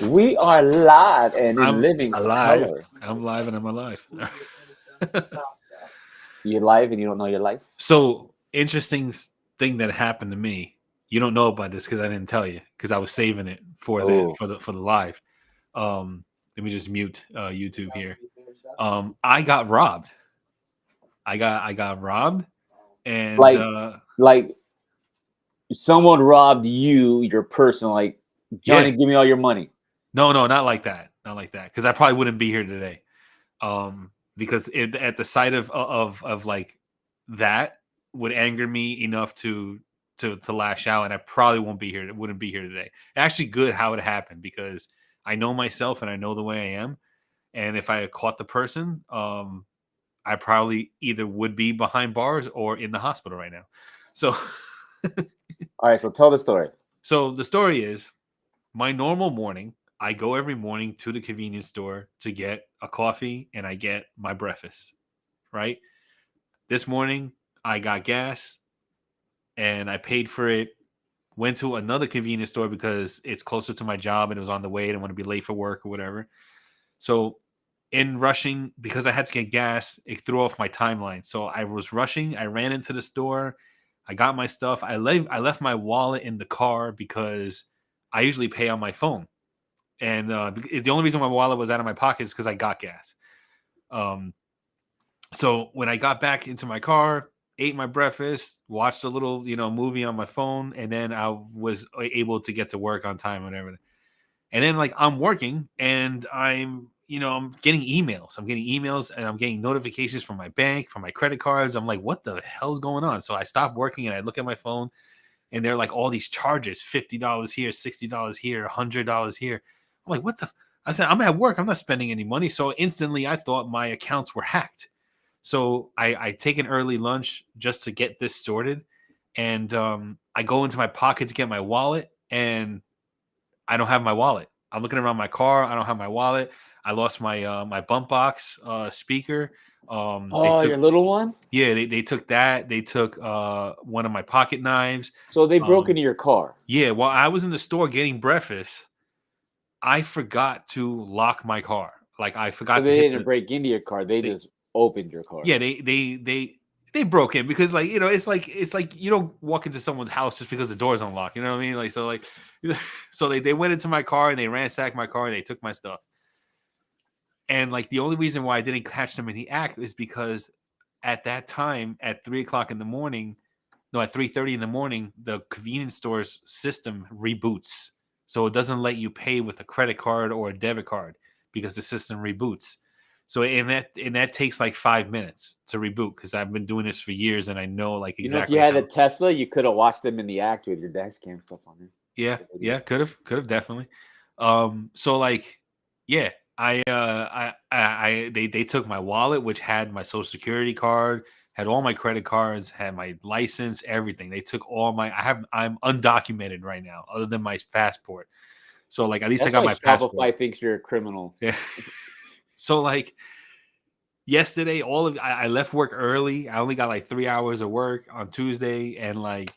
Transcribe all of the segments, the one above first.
We are live and in I'm living alive. color. I'm live and I'm alive. You're live and you don't know your life. So interesting thing that happened to me. You don't know about this because I didn't tell you because I was saving it for Oh, the live. Let me just mute YouTube here. I got robbed. I got robbed, and like someone robbed you, your person. Like yeah, Johnny, give me all your money. no, not like that, because I probably wouldn't be here today. Because at the sight of like that would anger me enough to lash out, and I probably wouldn't be here today. Actually, good how it happened because I know myself and I know the way I am, and if I had caught the person, I probably either would be behind bars or in the hospital right now. So, All right, so tell the story. so the story is my normal morning. I go every morning to the convenience store to get a coffee and I get my breakfast, right? This morning, I got gas and I paid for it. Went to another convenience store because it's closer to my job and it was on the way. I didn't want to be late for work or whatever. So, in rushing, because I had to get gas, it threw off my timeline. So, I was rushing. I ran into the store. I got my stuff. I left my wallet in the car because I usually pay on my phone. And the only reason my wallet was out of my pocket is because I got gas. Um, so when I got back into my car, ate my breakfast, watched a little movie on my phone, and then I was able to get to work on time, whatever. And then like I'm working, and I'm getting emails. I'm getting emails, and I'm getting notifications from my bank, from my credit cards. I'm like, what the hell's going on? So I stopped working and I look at my phone, and they're like all these charges: $50 here, $60 here, $100 here. I'm like, what the? I said, I'm at work. I'm not spending any money. So instantly, I thought my accounts were hacked. So I take an early lunch just to get this sorted, and I go into my pocket to get my wallet, and I don't have my wallet. I'm looking around my car. I don't have my wallet. I lost my bump box speaker. They Oh, took your little one. yeah they took that. They took one of my pocket knives. So they broke Um, into your car. yeah, while I was in the store getting breakfast, I forgot to lock my car. Like I So forgot to they hit didn't the. break into your car. They They, just opened your car. yeah, they broke in because like it's like you don't walk into someone's house just because the door's unlocked. You know what I mean? Like so like so they went into my car and they ransacked my car and they took my stuff. And like the only reason why I didn't catch them in the act is because at that time at 3 o'clock in the morning, no, at 3:30 in the morning, the convenience store's system reboots. So it doesn't let you pay with a credit card or a debit card because the system reboots. So and that takes like 5 minutes to reboot because I've been doing this for years and I know like You know, if you exactly had a how. Tesla, you could have watched them in the act with your dash cam stuff on there. Yeah, could have definitely. So like, yeah, they took my wallet, which had my social security card, had all my credit cards, had my license, everything. They took all my. I'm undocumented right now, other than my passport. So like, at least I That's got why my passport. Shopify thinks you're a criminal. Yeah. So like yesterday, I left work early. I only got like 3 hours of work on Tuesday, and like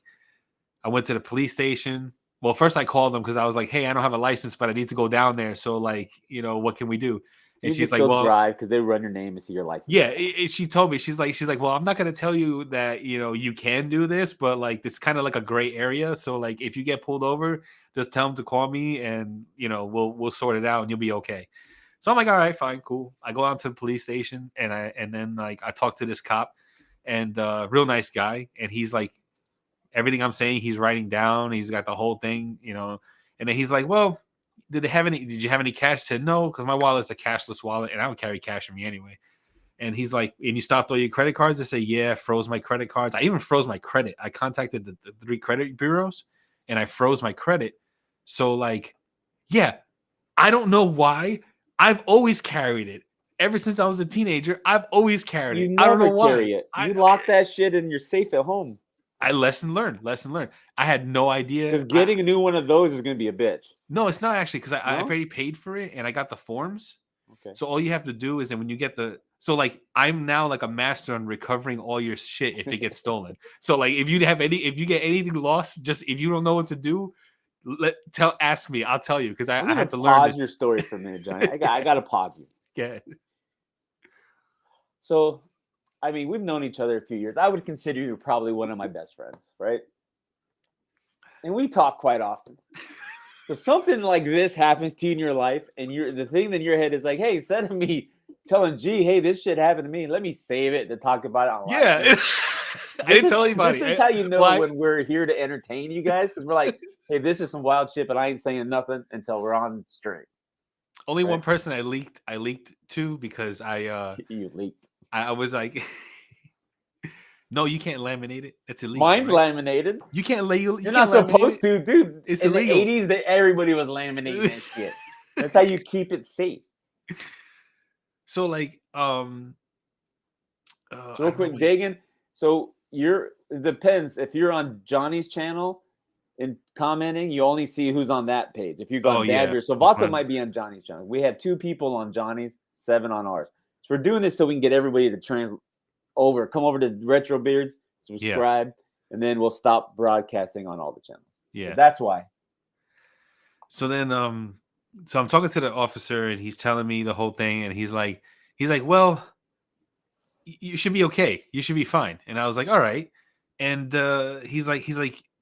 I went to the police station. Well, first I called them because I was like, "Hey, I don't have a license, but I need to go down there. So, like, what can we do?" And You can she's like, still "Well, drive because they run your name and see your license yeah." plate. She told me she's like, "Well, I'm not gonna tell you that you can do this, but like it's kind of like a gray area. So, like, if you get pulled over, just tell them to call me, and we'll sort it out, and you'll be okay." So I'm like, "All right, fine, cool." I go out to the police station, and then like I talk to this cop, and real nice guy, and he's like everything I'm saying, he's writing down. He's got the whole thing. And then he's like, "Well, did you have any cash?" I said, "No, because my wallet's a cashless wallet, and I don't carry cash in me anyway." And he's like, "And you stopped all your credit cards?" I say, "Yeah, froze my credit cards. I even froze my credit. I contacted the 3 credit bureaus, and I froze my credit." So like, yeah, I don't know why. I've always carried it. Ever since I was a teenager, I've always carried You it. I don't know never why. carry it. I You lock that shit in your safe at home. I lesson learned. Lesson learned. I had no idea. Because getting a new one of those is going to be a bitch. No, it's not actually because I No? already paid for it and I got the forms. Okay. So all you have to do is, and when you get so like I'm now like a master on recovering all your shit if it gets stolen. So like if you get anything lost, just if you don't know what to do, Ask me. I'll tell you because I'm I gonna had to learn pause this. your story for a minute, Johnny. I gotta pause you. Yeah. So, I mean, we've known each other a few years. I would consider you probably one of my best friends, right? And we talk quite often. So something like this happens to you in your life, and the thing in your head is like, hey, instead of me telling G, hey, this shit happened to me, let me save it to talk about it on live Yeah. stream. I didn't tell anybody. This is how you know Why? when we're here to entertain you guys, because we're like, hey, this is some wild shit, but I ain't saying nothing until we're on stream. Only Right. one person I leaked to because You leaked. I was like, no, you can't laminate it. It's illegal. Mine's right? laminated. You can't lay. You You're can't not laminate supposed it. to, dude. It's in illegal. the 80s, that everybody was laminating that shit. That's how you keep it safe. So like, So I real don't know quick, what- Dagan. So it depends. If you're on Johnny's channel and commenting, you only see who's on that page. If you go on yeah. Badger, so That's Vato fine. might be on Johnny's channel. We have 2 people on Johnny's, 7 on ours. So we're doing this so we can get everybody to come over to Retro Beards, subscribe, and then we'll stop broadcasting on all the channels. Yeah. So that's why. So then, so I'm talking to the officer, and he's telling me the whole thing, and he's like, well, you should be okay. You should be fine. And I was like, all right. And he's like,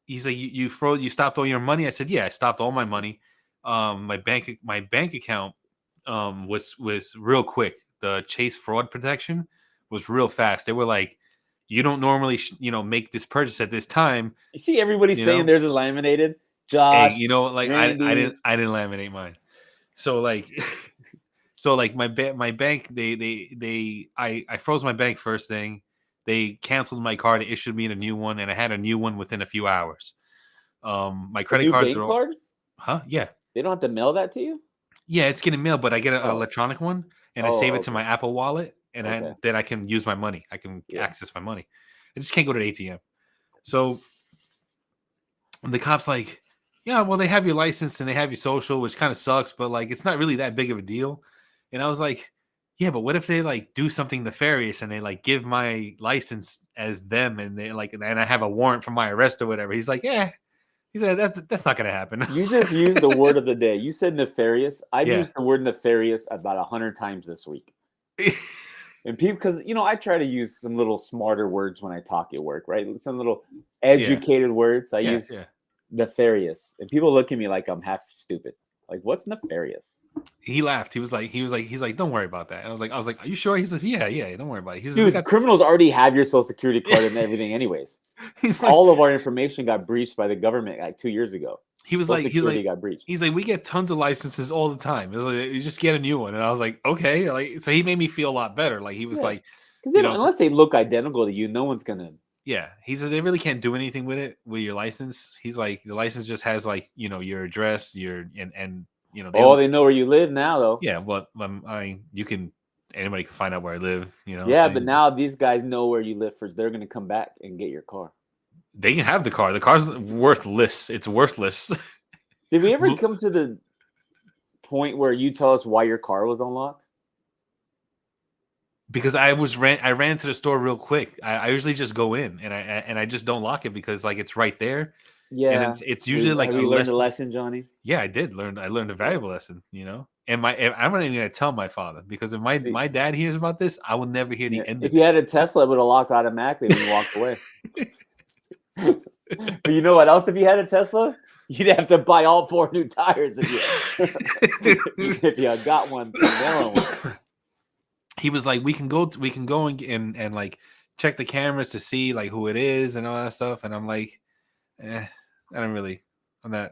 you stopped all your money. I said, yeah, I stopped all my money. My bank account was real quick. The Chase fraud protection was real fast. They were like, you don't normally make this purchase at this time. You see everybody saying theirs is laminated. Josh, Hey, like Randy. I didn't laminate mine. So like so like my bank I froze my bank first thing. They canceled my card, issued me a new one, and I had a new one within a few hours. My credit new cards bank are all, card? huh? Yeah. They don't have to mail that to you? Yeah, it's getting mailed, but I get an Oh. electronic one and I save it to my Apple Wallet, and Okay. then I can use my money. I can access my money. I just can't go to the ATM. So the cop's like, yeah, well, they have your license and they have your social, which kind of sucks, but like it's not really that big of a deal. And I was like, yeah, but what if they like do something nefarious and they like give my license as them, and they like, and I have a warrant for my arrest or whatever? He's like, yeah. He said that's not gonna happen. You just used the word of the day. You said nefarious. I've Yeah. used the word nefarious about 100 times this week. And people, because I try to use some little smarter words when I talk at work, right? Some little educated words. I use nefarious, and people look at me like I'm half stupid. Like, what's nefarious? He laughed. He's like, don't worry about that. And I was like, are you sure? He says, yeah, don't worry about it. He says, dude, criminals already have your social security card and everything, anyways. He's like, all of our information got breached by the government like 2 years ago. He was social like, security got breached. He's like, we get tons of licenses all the time. It's like, you just get a new one. And I was like, okay. Like, so he made me feel a lot better. Like he was like, because unless they look identical to you, no one's gonna. Yeah, he says they really can't do anything with it with your license. He's like, the license just has like your address, and they know where you live now, though. Yeah, well, anybody can find out where I live. Yeah, but now these guys know where you live first. They're gonna come back and get your car. They can have the car. The car's worthless. It's worthless. Did we ever come to the point where you tell us why your car was unlocked? Because I ran to the store real quick. I usually just go in and I just don't lock it because like it's right there. Yeah, and it's usually like have you learned a lesson, Johnny? Yeah, I did learn. I learned a valuable lesson. And I'm not even gonna tell my father, because if my dad hears about this, I will never hear the end. If you had a Tesla, it would have locked automatically when you walked away. But you know what else? If you had a Tesla, you'd have to buy all 4 new tires if you got one. He was like, we can go and like check the cameras to see like who it is and all that stuff. And I'm like, I'm not,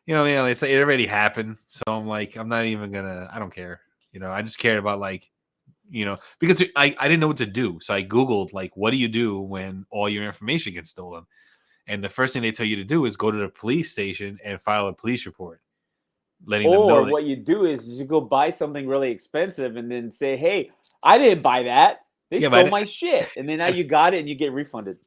it already happened. So I'm like, I'm not even gonna, I don't care. I just cared about like, because I didn't know what to do. So I Googled like, what do you do when all your information gets stolen? And the first thing they tell you to do is go to the police station and file a police report. Letting them know, what you do is you go buy something really expensive and then say, hey, I didn't buy that. They stole my shit. And then now you got it and you get refunded.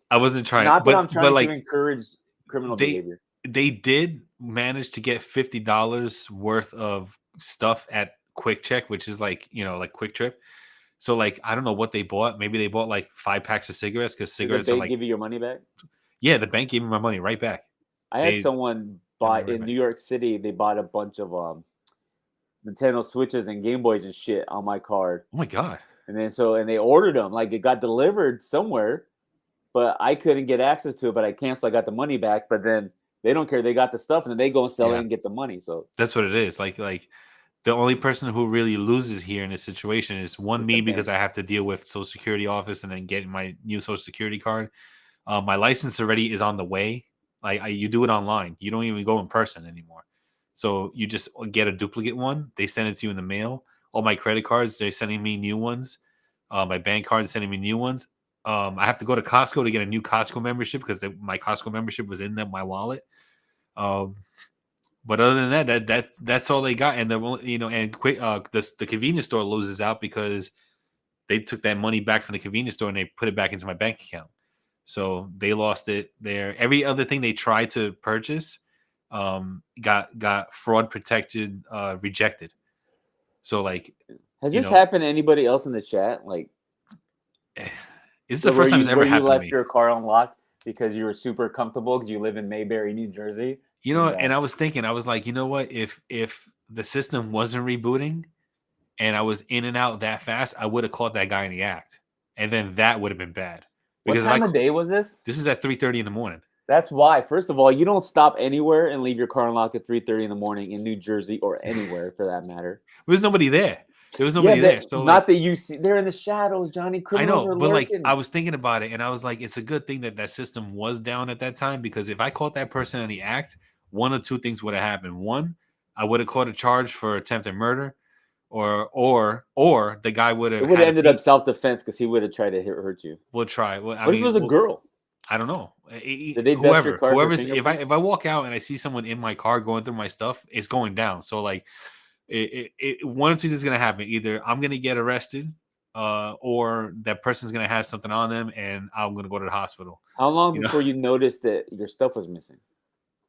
I wasn't trying. Not that I'm trying to encourage criminal behavior. They did manage to get $50 worth of stuff at Quick Check, which is like, like Quick Trip. So like, I don't know what they bought. Maybe they bought like 5 packs of cigarettes, because cigarettes Did the bank give you your money back? Yeah, the bank gave me my money right back. I had someone buy in New York City. They bought a bunch of Nintendo Switches and Game Boys and shit on my card. Oh my god! And then and they ordered them. Like it got delivered somewhere, but I couldn't get access to it. But I canceled. I got the money back. But then they don't care. They got the stuff, and then they go and sell it and get the money. So that's what it is. Like the only person who really loses here in this situation is me, because I have to deal with Social Security office and then get my new Social Security card. My license already is on the way. You do it online. You don't even go in person anymore. So you just get a duplicate one. They send it to you in the mail. All my credit cards, they're sending me new ones. My bank card is sending me new ones. I have to go to Costco to get a new Costco membership because my Costco membership was in my wallet. But other than that's all they got. And the convenience store loses out because they took that money back from the convenience store and they put it back into my bank account. So they lost it there. Every other thing they tried to purchase got fraud protected, rejected. So has this happened to anybody else in the chat? Like, it's the first time it's ever happened to me. You left your car unlocked because you were super comfortable because you live in Mayberry, New Jersey. And I was thinking, I was like, you know what? If the system wasn't rebooting and I was in and out that fast, I would have caught that guy in the act, and then that would have been bad. Because what time of day was this? This is at 3:30 in the morning. That's why. First of all, you don't stop anywhere and leave your car unlocked at 3:30 in the morning in New Jersey or anywhere for that matter. There's nobody there. There was nobody there. So not that you see. They're in the shadows, Johnny. Criminals are lurking. I was thinking about it, and I was like, it's a good thing that system was down at that time, because if I caught that person in the act, one of two things would have happened. One, I would have caught a charge for attempted murder, or the guy would have. It would have ended up self-defense because he would have tried to hurt you. We'll try. What if it was a girl? I don't know. Did they dust your car? Whoever's if I walk out and I see someone in my car going through my stuff, it's going down. So like, one or two things is gonna happen. Either I'm gonna get arrested, or that person's gonna have something on them, and I'm gonna go to the hospital. How long before you noticed that your stuff was missing?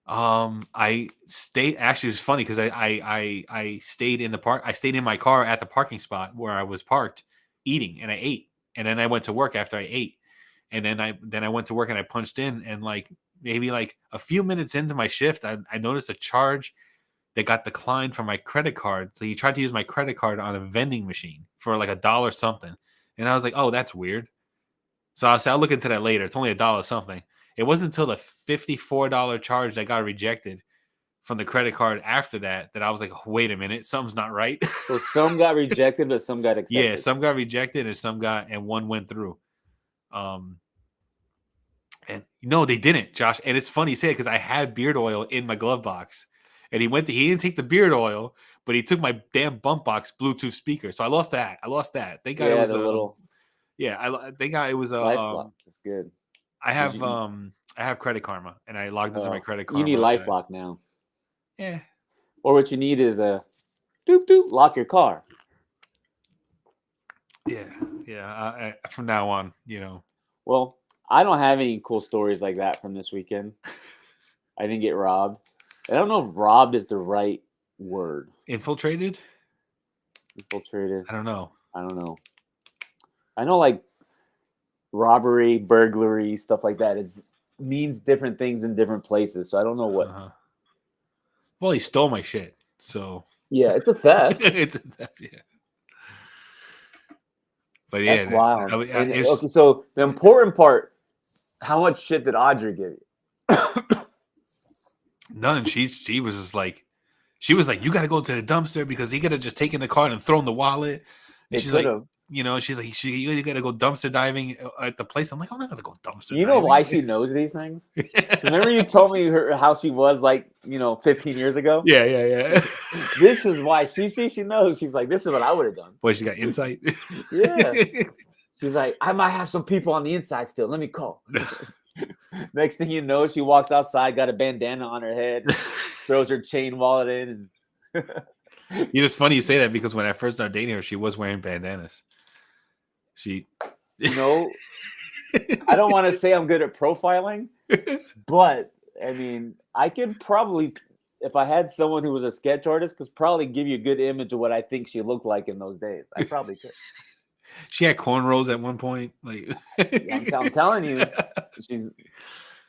I stayed. Actually, it was funny because I stayed in the park. I stayed in my car at the parking spot where I was parked, eating, and I ate, and then I went to work after I ate, and then I went to work and I punched in, and maybe a few minutes into my shift, I noticed a charge that got declined from my credit card. So he tried to use my credit card on a vending machine for like $1 something, and I was like, oh, that's weird. So I'll look into that later. It's only $1 something. It wasn't until the $54 charge that got rejected from the credit card after that I was like, oh, wait a minute, something's not right. So some got rejected, but some got accepted. Yeah, some got rejected and one went through. And no, they didn't, Josh. And it's funny you say it because I had beard oil in my glove box, and he didn't take the beard oil, but he took my damn bump box Bluetooth speaker. So I lost that. Thank God it was a little. Yeah, thank God it was a. That's good. I have Credit Karma, and I logged into my Credit Karma. You need LifeLock now. Yeah. Or what you need is a doop doop lock your car. Yeah. From now on, Well, I don't have any cool stories like that from this weekend. I didn't get robbed. I don't know if robbed is the right word. Infiltrated. I don't know. I know like robbery, burglary, stuff like that means different things in different places. So I don't know what. Well, he stole my shit. So yeah, it's a theft. It's a theft. Yeah. But yeah, that's wild. Okay, so the important part: how much shit did Audrey give you? None. She was just like, you got to go to the dumpster because he could have just taken the card and thrown the wallet. And she's like, she's like, you got to go dumpster diving at the place. I'm like, I'm not going to go dumpster diving. You know why she knows these things? Remember you told me how she was 15 years ago? Yeah. This is why she knows. She's like, this is what I would have done. Boy, she got insight. Yeah. She's like, I might have some people on the inside still. Let me call. Next thing you know, she walks outside, got a bandana on her head, throws her chain wallet in. It's funny you say that because when I first started dating her, she was wearing bandanas. I don't want to say I'm good at profiling, but I mean, I could probably, if I had someone who was a sketch artist, could probably give you a good image of what I think she looked like in those days. I probably could. She had cornrows at one point. I'm telling you,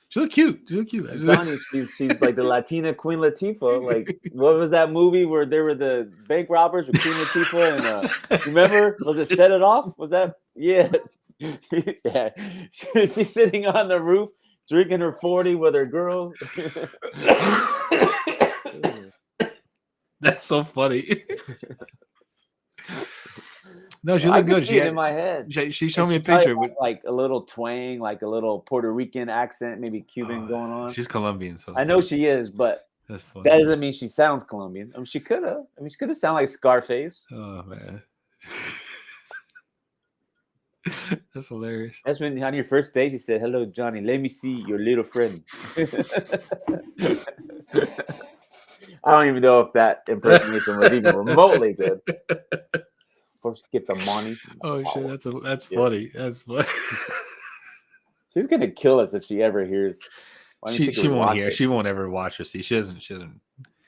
She look cute. She look cute. Jonnie, she's like the Latina Queen Latifah. Like, what was that movie where there were the bank robbers with Queen Latifah and remember? Was it Set It Off? Was that? Yeah, yeah. She's sitting on the roof drinking her 40 with her girl. That's so funny. No, she I looked could good. see it in my head. She showed And me a she probably picture. had, like a little twang, like a little Puerto Rican accent, maybe Cuban going on. She's Colombian, so I know she is, but that's funny. that doesn't mean she sounds Colombian. I mean, she could have. I mean, she could have sounded like Scarface. Oh man, that's hilarious. That's when on your first date she said, "Hello, Jonnie. Let me see your little friend." I don't even know if that impersonation was even remotely good. First, get the money. Oh shit, that's funny. That's funny. She's gonna kill us if she ever hears. She won't hear. She won't ever watch or see. She doesn't.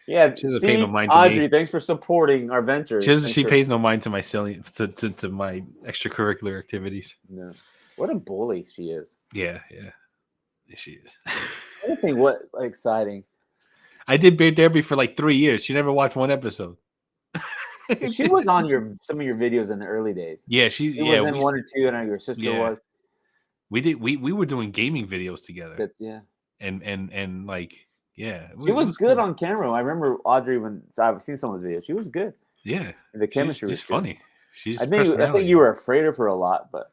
Yeah, she doesn't pay no mind to Audrey, me. thanks for supporting our ventures. She pays no mind to my silly to my extracurricular activities. No. What a bully she is. Yeah, she is. Anything what exciting. I did Bear Derby for like 3 years. She never watched one episode. She was on some of your videos in the early days. Yeah, she was in one or two, and your sister was. We were doing gaming videos together. But, yeah. And like she was good cool on camera. I remember Audrey I've seen some of the videos. She was good. Yeah, and the chemistry was funny. I think you were afraid of her a lot, but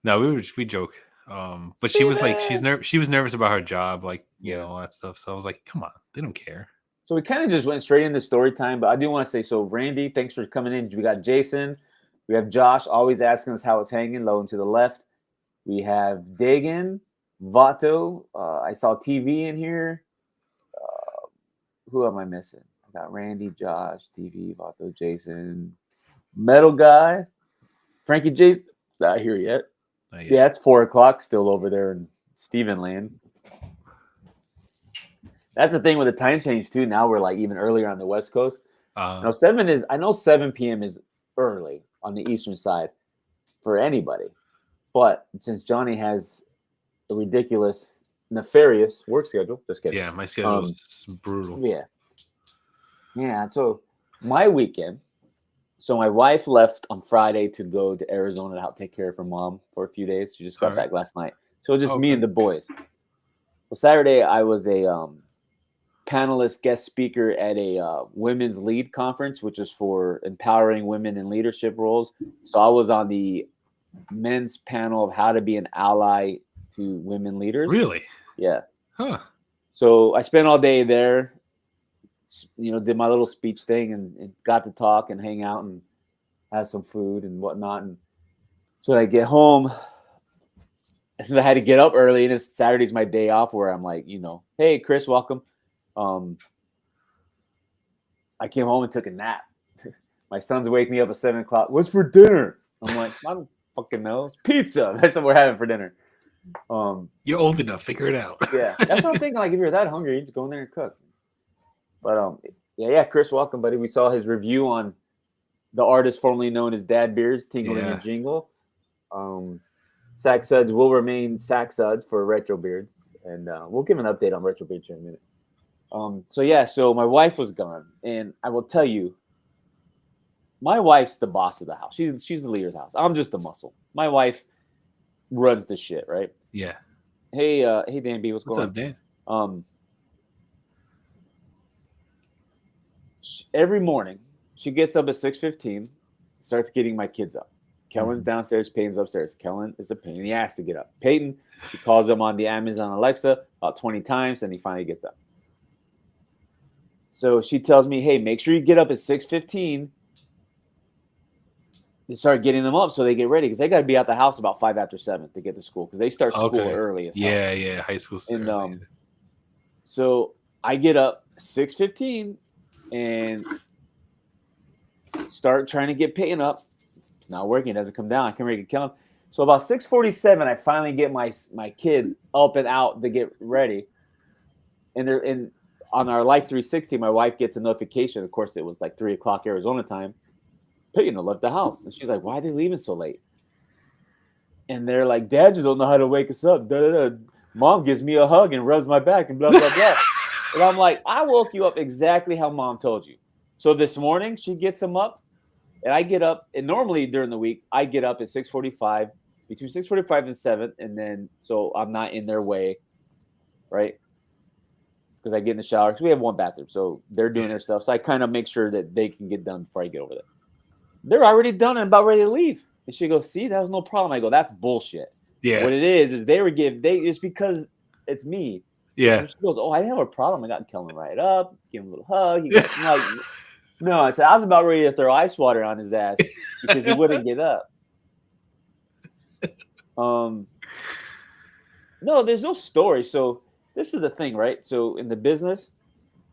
no, we joke. But she was like she was nervous about her job, like all that stuff. So I was like, come on, they don't care. So we kind of just went straight into story time, but I do want to say, so Randy, thanks for coming in. We got Jason, we have Josh, always asking us how it's hanging, low and to the left. We have Dagan, Vato. I saw TV in here. Who am I missing? I got Randy, Josh, TV, Vato, Jason, Metal Guy, Frankie J. Not here yet. Yeah, it's 4:00 still over there in Steven Land. That's the thing with the time change too. Now we're like even earlier on the West Coast. Now 7 p.m. is early on the Eastern side for anybody. But since Jonnie has a ridiculous, nefarious work schedule, just kidding. Yeah, my schedule is brutal. Yeah. So my weekend. So my wife left on Friday to go to Arizona to help take care of her mom for a few days. She just got back last night. So just me and the boys. Well, Saturday I was a panelist guest speaker at a women's lead conference, which is for empowering women in leadership roles. So I was on the men's panel of how to be an ally to women leaders. Really? Yeah. Huh. So I spent all day there, did my little speech thing and got to talk and hang out and have some food and whatnot. And so when I get home, since I had to get up early, and Saturday's my day off where I'm like, hey, Chris, welcome. I came home and took a nap. My son's waking me up at 7:00. What's for dinner? I'm like, I don't fucking know. Pizza. That's what we're having for dinner. You're old enough. Figure it out. Yeah, that's what I'm thinking. Like, if you're that hungry, you just go in there and cook. But yeah, Chris, welcome, buddy. We saw his review on the artist formerly known as Dad Beers, Tingle in Your Jingle. Sack Suds will remain Sack Suds for Retro Beards, and we'll give an update on Retro Beards in a minute. So my wife was gone, and I will tell you, my wife's the boss of the house. She's the leader of the house. I'm just the muscle. My wife runs the shit, right? Yeah. Hey, Dan B, what's going on? What's up, Dan? Every morning, she gets up at 6:15, starts getting my kids up. Kellen's downstairs, Peyton's upstairs. Kellen is a pain in the ass to get up. Peyton, she calls him on the Amazon Alexa about 20 times, and he finally gets up. So she tells me, hey, make sure you get up at 6:15 and start getting them up so they get ready, because they got to be out the house about 5 after 7 to get to school, because they start school early as hell. Yeah, high school. And so I get up 6:15 and start trying to get Peyton up. It's not working. It doesn't come down. I can't really kill him. So about 6:47, I finally get my kids up and out to get ready. And they're in. On our Life 360, my wife gets a notification. Of course, it was like 3:00 Arizona time. Peyton left the house. And she's like, why are they leaving so late? And they're like, Dad just don't know how to wake us up. Da, da, da. Mom gives me a hug and rubs my back and blah, blah, blah. And I'm like, I woke you up exactly how Mom told you. So this morning, she gets him up, and I get up. And normally during the week, I get up at 6:45, between 6:45 and 7. And then, so I'm not in their way, right? Because I get in the shower. Because we have one bathroom. So they're doing their stuff. So I kind of make sure that they can get done before I get over there. They're already done and about ready to leave. And she goes, see, that was no problem. I go, that's bullshit. Yeah. What it is it's because it's me. Yeah. And she goes, oh, I didn't have a problem. I got Kellen right up, give him a little hug. No, I said, I was about ready to throw ice water on his ass because he wouldn't get up. No, there's no story. So this is the thing, right? So in the business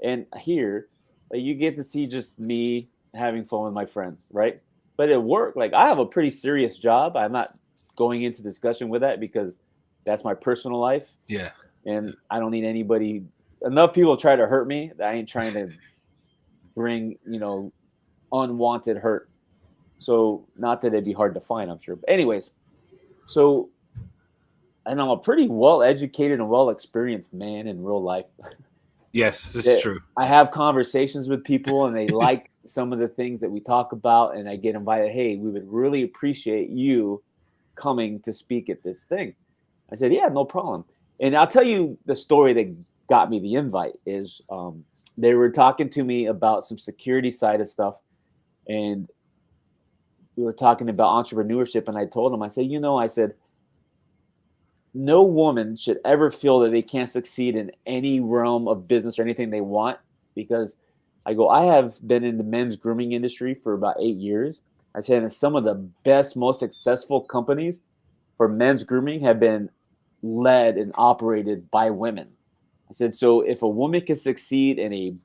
and here, you get to see just me having fun with my friends, right? But at work, like I have a pretty serious job. I'm not going into discussion with that because that's my personal life. Yeah. And I don't need anybody. Enough people try to hurt me that I ain't trying to bring, unwanted hurt. So not that it'd be hard to find, I'm sure. But anyways, so, and I'm a pretty well-educated and well-experienced man in real life. Yes, this is true. I have conversations with people and they like some of the things that we talk about, and I get invited, hey, we would really appreciate you coming to speak at this thing. I said, yeah, no problem. And I'll tell you the story that got me the invite is they were talking to me about some security side of stuff, and we were talking about entrepreneurship, and I told them, I said, I said, no woman should ever feel that they can't succeed in any realm of business or anything they want, because I go, I have been in the men's grooming industry for about 8 years. I said, and some of the best, most successful companies for men's grooming have been led and operated by women. I said, so if a woman can succeed in a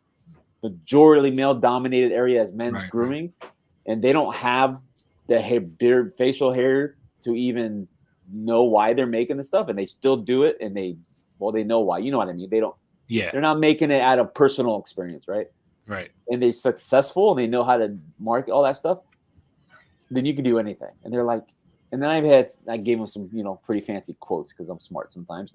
majority male dominated area as men's grooming, and they don't have the hair, beard, facial hair to even know why they're making the stuff, and they still do it, and they know why. You know what I mean? They don't. Yeah. They're not making it out of personal experience, right? Right. And they're successful, and they know how to market all that stuff. Then you can do anything. And they're like, and then I gave them some, pretty fancy quotes because I'm smart sometimes.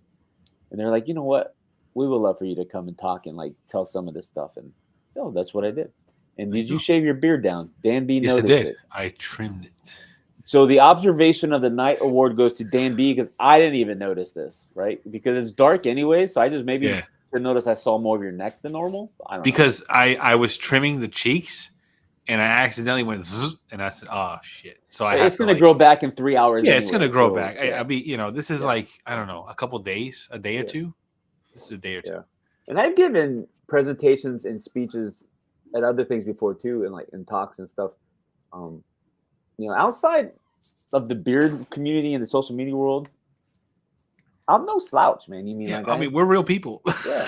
And they're like, you know what? We would love for you to come and talk and tell some of this stuff. And so that's what I did. And did you shave your beard down? Dan B noticed it. Yes, I did. I trimmed it. So the observation of the night award goes to Dan B because I didn't even notice this, right? Because it's dark anyway. So I just maybe notice I saw more of your neck than normal. I don't know. I was trimming the cheeks. And I accidentally went, and I said, "Oh shit!" So it's going to grow back in 3 hours. Yeah, anyway, it's going to grow back. Yeah. I'll be, this is like I don't know, a couple days, a day or two. This is a day or two. Yeah. And I've given presentations and speeches at other things before too, and in talks and stuff. Outside of the beard community and the social media world, I'm no slouch, man. You mean? Yeah, I mean, we're real people. Yeah.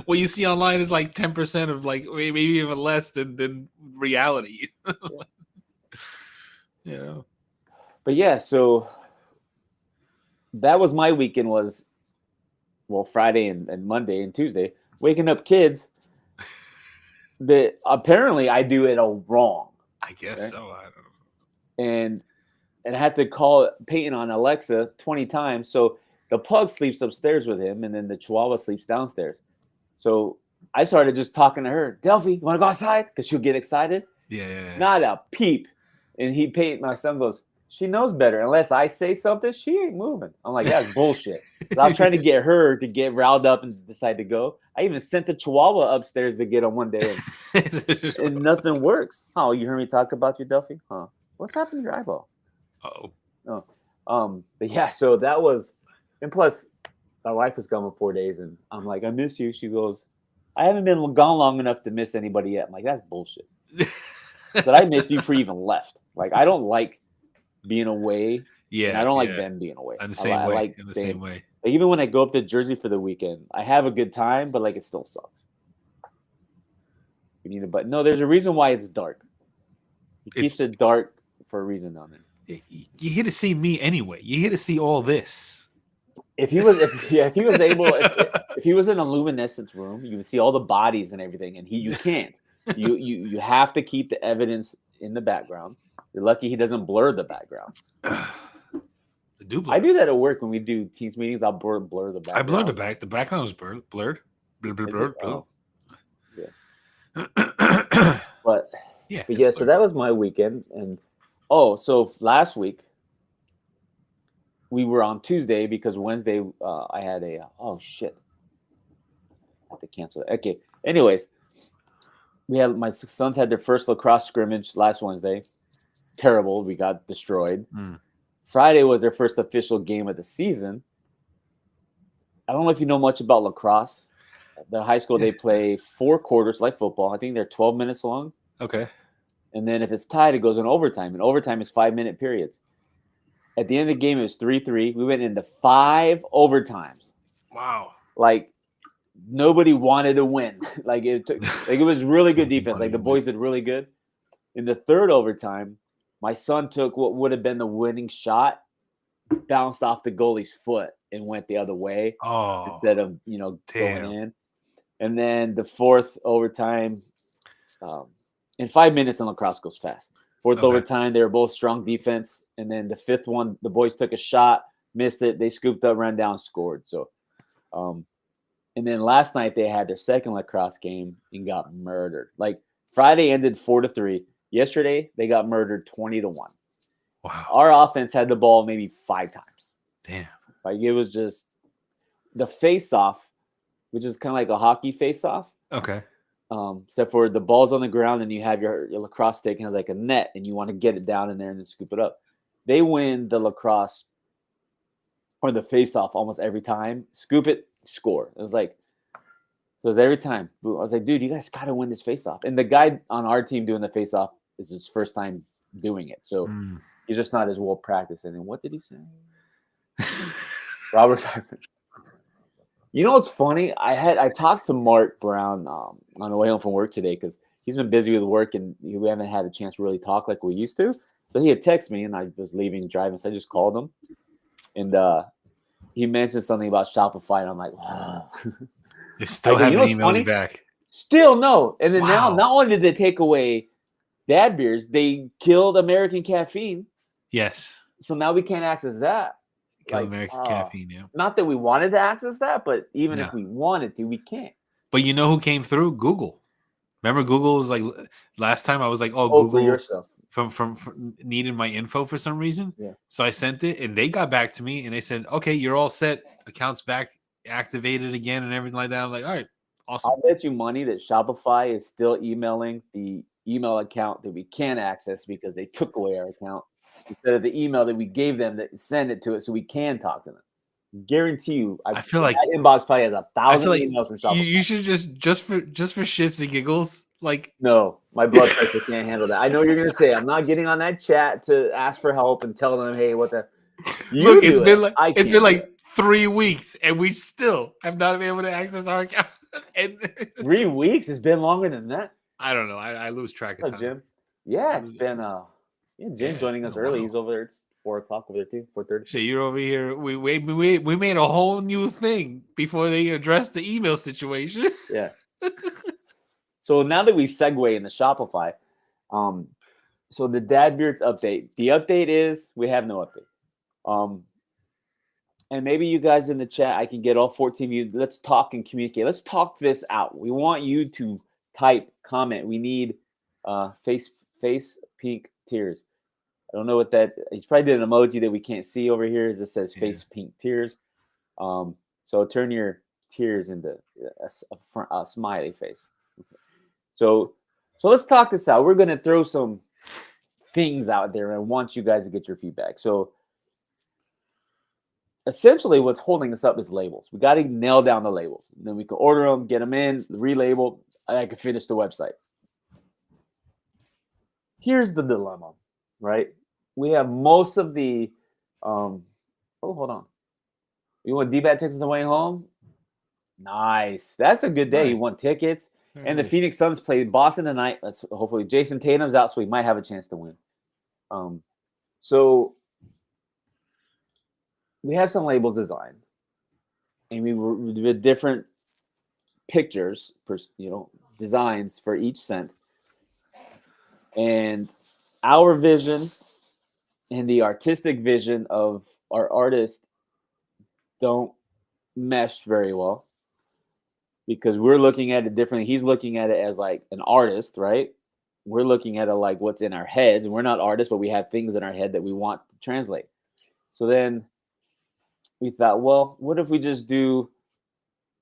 What you see online is like 10% of maybe even less than reality. Yeah. But yeah, so that was my weekend was, Friday and Monday and Tuesday, waking up kids that apparently I do it all wrong. I guess so. I don't know. And I had to call Peyton on Alexa 20 times. So the pug sleeps upstairs with him, and then the Chihuahua sleeps downstairs. So I started just talking to her. Delphi, you want to go outside? Because she'll get excited. Yeah. Not a peep. And Peyton, my son goes, she knows better. Unless I say something, she ain't moving. I'm like, that's bullshit. So I was trying to get her to get riled up and decide to go. I even sent the Chihuahua upstairs to get him one day, and nothing works. Oh, you heard me talk about you, Delphi? Huh? What's happened to your eyeball? Oh. But yeah, so that was, and plus, my wife was gone for 4 days, and I'm like, I miss you. She goes, I haven't been gone long enough to miss anybody yet. I'm like, that's bullshit. So I missed you before you even left. I don't like being away. Yeah. And I don't like them being away. In the same way. Like in the same way. Even when I go up to Jersey for the weekend, I have a good time, but it still sucks. We need but no, there's a reason why it's dark. He keeps it dark for a reason on it. You're here to see me anyway. You're here to see all this. If he was in a luminescence room, you would see all the bodies and everything, and you can't. You have to keep the evidence in the background. You're lucky he doesn't blur the background. The do blur. I do that at work when we do Teams meetings. I'll blur the background. I blurred the back. The background was blurred. Blurred. Blurred. Oh, yeah. Blurred. But Yeah. But yeah, so that was my weekend. And so last week we were on Tuesday because Wednesday I had a shit. I have to cancel it. Okay. Anyways, my sons had their first lacrosse scrimmage last Wednesday. Terrible. We got destroyed. Friday was their first official game of the season. I don't know if you know much about lacrosse. The high school, they play 4 quarters like football. I think they're 12 minutes long. Okay. And then if it's tied, it goes in overtime. And overtime is 5-minute periods. At the end of the game, it was 3-3. We went into 5 overtimes. Wow. Like, nobody wanted to win. It was really good defense. Like, the boys did really good. In the third overtime, my son took what would have been the winning shot, bounced off the goalie's foot, and went the other way instead of, going in. And then the fourth overtime, and 5 minutes in lacrosse goes fast. Fourth overtime, they were both strong defense. And then the fifth one, the boys took a shot, missed it. They scooped up, ran down, scored. So, and then last night they had their second lacrosse game and got murdered. Like, Friday ended 4-3. Yesterday they got murdered 20-1. Wow. Our offense had the ball maybe 5 times. Damn. Like, it was just the face-off, which is kind of like a hockey face-off. Okay. Except for the ball's on the ground and you have your lacrosse stick and has like a net and you want to get it down in there and then scoop it up. They win the lacrosse or the face-off almost every time. Scoop it, score. It was every time. I was like, dude, you guys got to win this face-off. And the guy on our team doing the face-off is his first time doing it. So he's just not as well practiced. And then what did he say? Robert Harper. You know what's funny? I talked to Mark Brown on the way home from work today because he's been busy with work and we haven't had a chance to really talk like we used to. So he had texted me and I was leaving driving, so I just called him. And he mentioned something about Shopify, and I'm like, wow. They still haven't emailed you back. Still no. And then now, not only did they take away dad beers, they killed American Caffeine. Yes. So now we can't access that. American Caffeine, yeah. Not that we wanted to access that, but even if we wanted to, we can't. But you know who came through? Google. Remember, Google was like last time I was like, Google for your stuff. From needed my info for some reason. Yeah. So I sent it, and they got back to me, and they said, "Okay, you're all set. Accounts back activated again, and everything like that." I'm like, "All right, awesome." I'll bet you money that Shopify is still emailing the email account that we can't access because they took away our account instead of the email that we gave them that send it to it so we can talk to them. Guarantee you, I feel like that inbox probably has 1,000 emails from Shopify. You should just for shits and giggles, like, no, my blood pressure can't handle that. I know you're gonna say I'm not getting on that chat to ask for help and tell them, hey, what the look, it's been like 3 weeks and we still have not been able to access our account. 3 weeks? It's been longer than that. I don't know. I lose track of time. Jim? Yeah, it's been Jim joining us early. He's over there. It's 4:00 over there too. 4:30. So you're over here. We made a whole new thing before they addressed the email situation. Yeah. So now that we segue in the Shopify, so the Dad Beards update. The update is we have no update. And maybe you guys in the chat, I can get all 14 of you. Let's talk and communicate. Let's talk this out. We want you to type, comment. We need face pink tears. I don't know what that. He's probably did an emoji that we can't see over here. It says face pink tears. So turn your tears into a smiley face. Okay. So let's talk this out. We're gonna throw some things out there, and I want you guys to get your feedback. So essentially, what's holding us up is labels. We got to nail down the labels. And then we can order them, get them in, relabel. I can finish the website. Here's the dilemma, right? We have most of the. Hold on. You want D-Bat tickets on the way home? Nice. That's a good day. Nice. You won tickets. And the Phoenix Suns play Boston tonight. Let's hopefully Jason Tatum's out, so we might have a chance to win. So we have some labels designed, and we did different pictures, designs for each scent. And our vision and the artistic vision of our artists don't mesh very well because we're looking at it differently. He's looking at it as like an artist, right? We're looking at it like what's in our heads. And we're not artists, but we have things in our head that we want to translate. So then we thought, well, what if we just do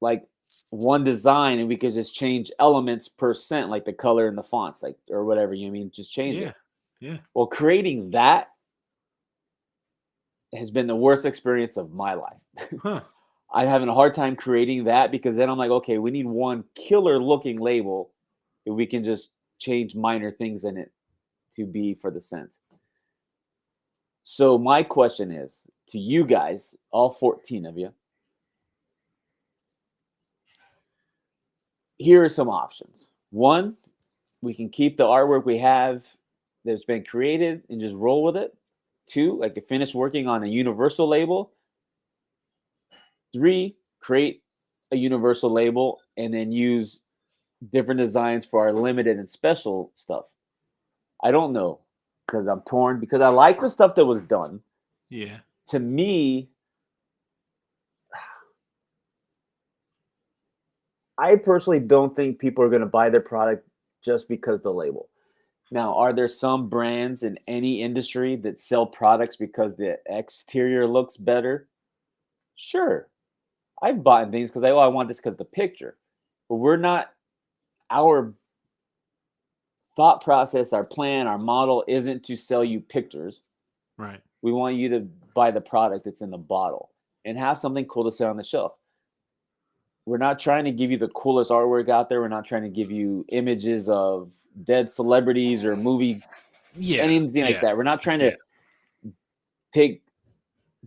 like one design and we could just change elements percent, like the color and the fonts, like or whatever you mean, just change Yeah. it. Yeah. Well, creating that has been the worst experience of my life. Huh. I'm having a hard time creating that because then I'm like, okay, we need one killer looking label that we can just change minor things in it to be for the scent. So my question is to you guys, all 14 of you, here are some options. One, we can keep the artwork we have that's been created and just roll with it. Two, I could finish working on a universal label. Three, create a universal label and then use different designs for our limited and special stuff. I don't know because I'm torn because I like the stuff that was done. Yeah. To me, I personally don't think people are going to buy their product just because the label. Now, are there some brands in any industry that sell products because the exterior looks better? Sure. I've bought things because I want this because the picture. But we're not, our thought process, our plan, our model isn't to sell you pictures. Right. We want you to buy the product that's in the bottle and have something cool to sit on the shelf. We're not trying to give you the coolest artwork out there. We're not trying to give you images of dead celebrities or movie, anything like that. We're not trying to take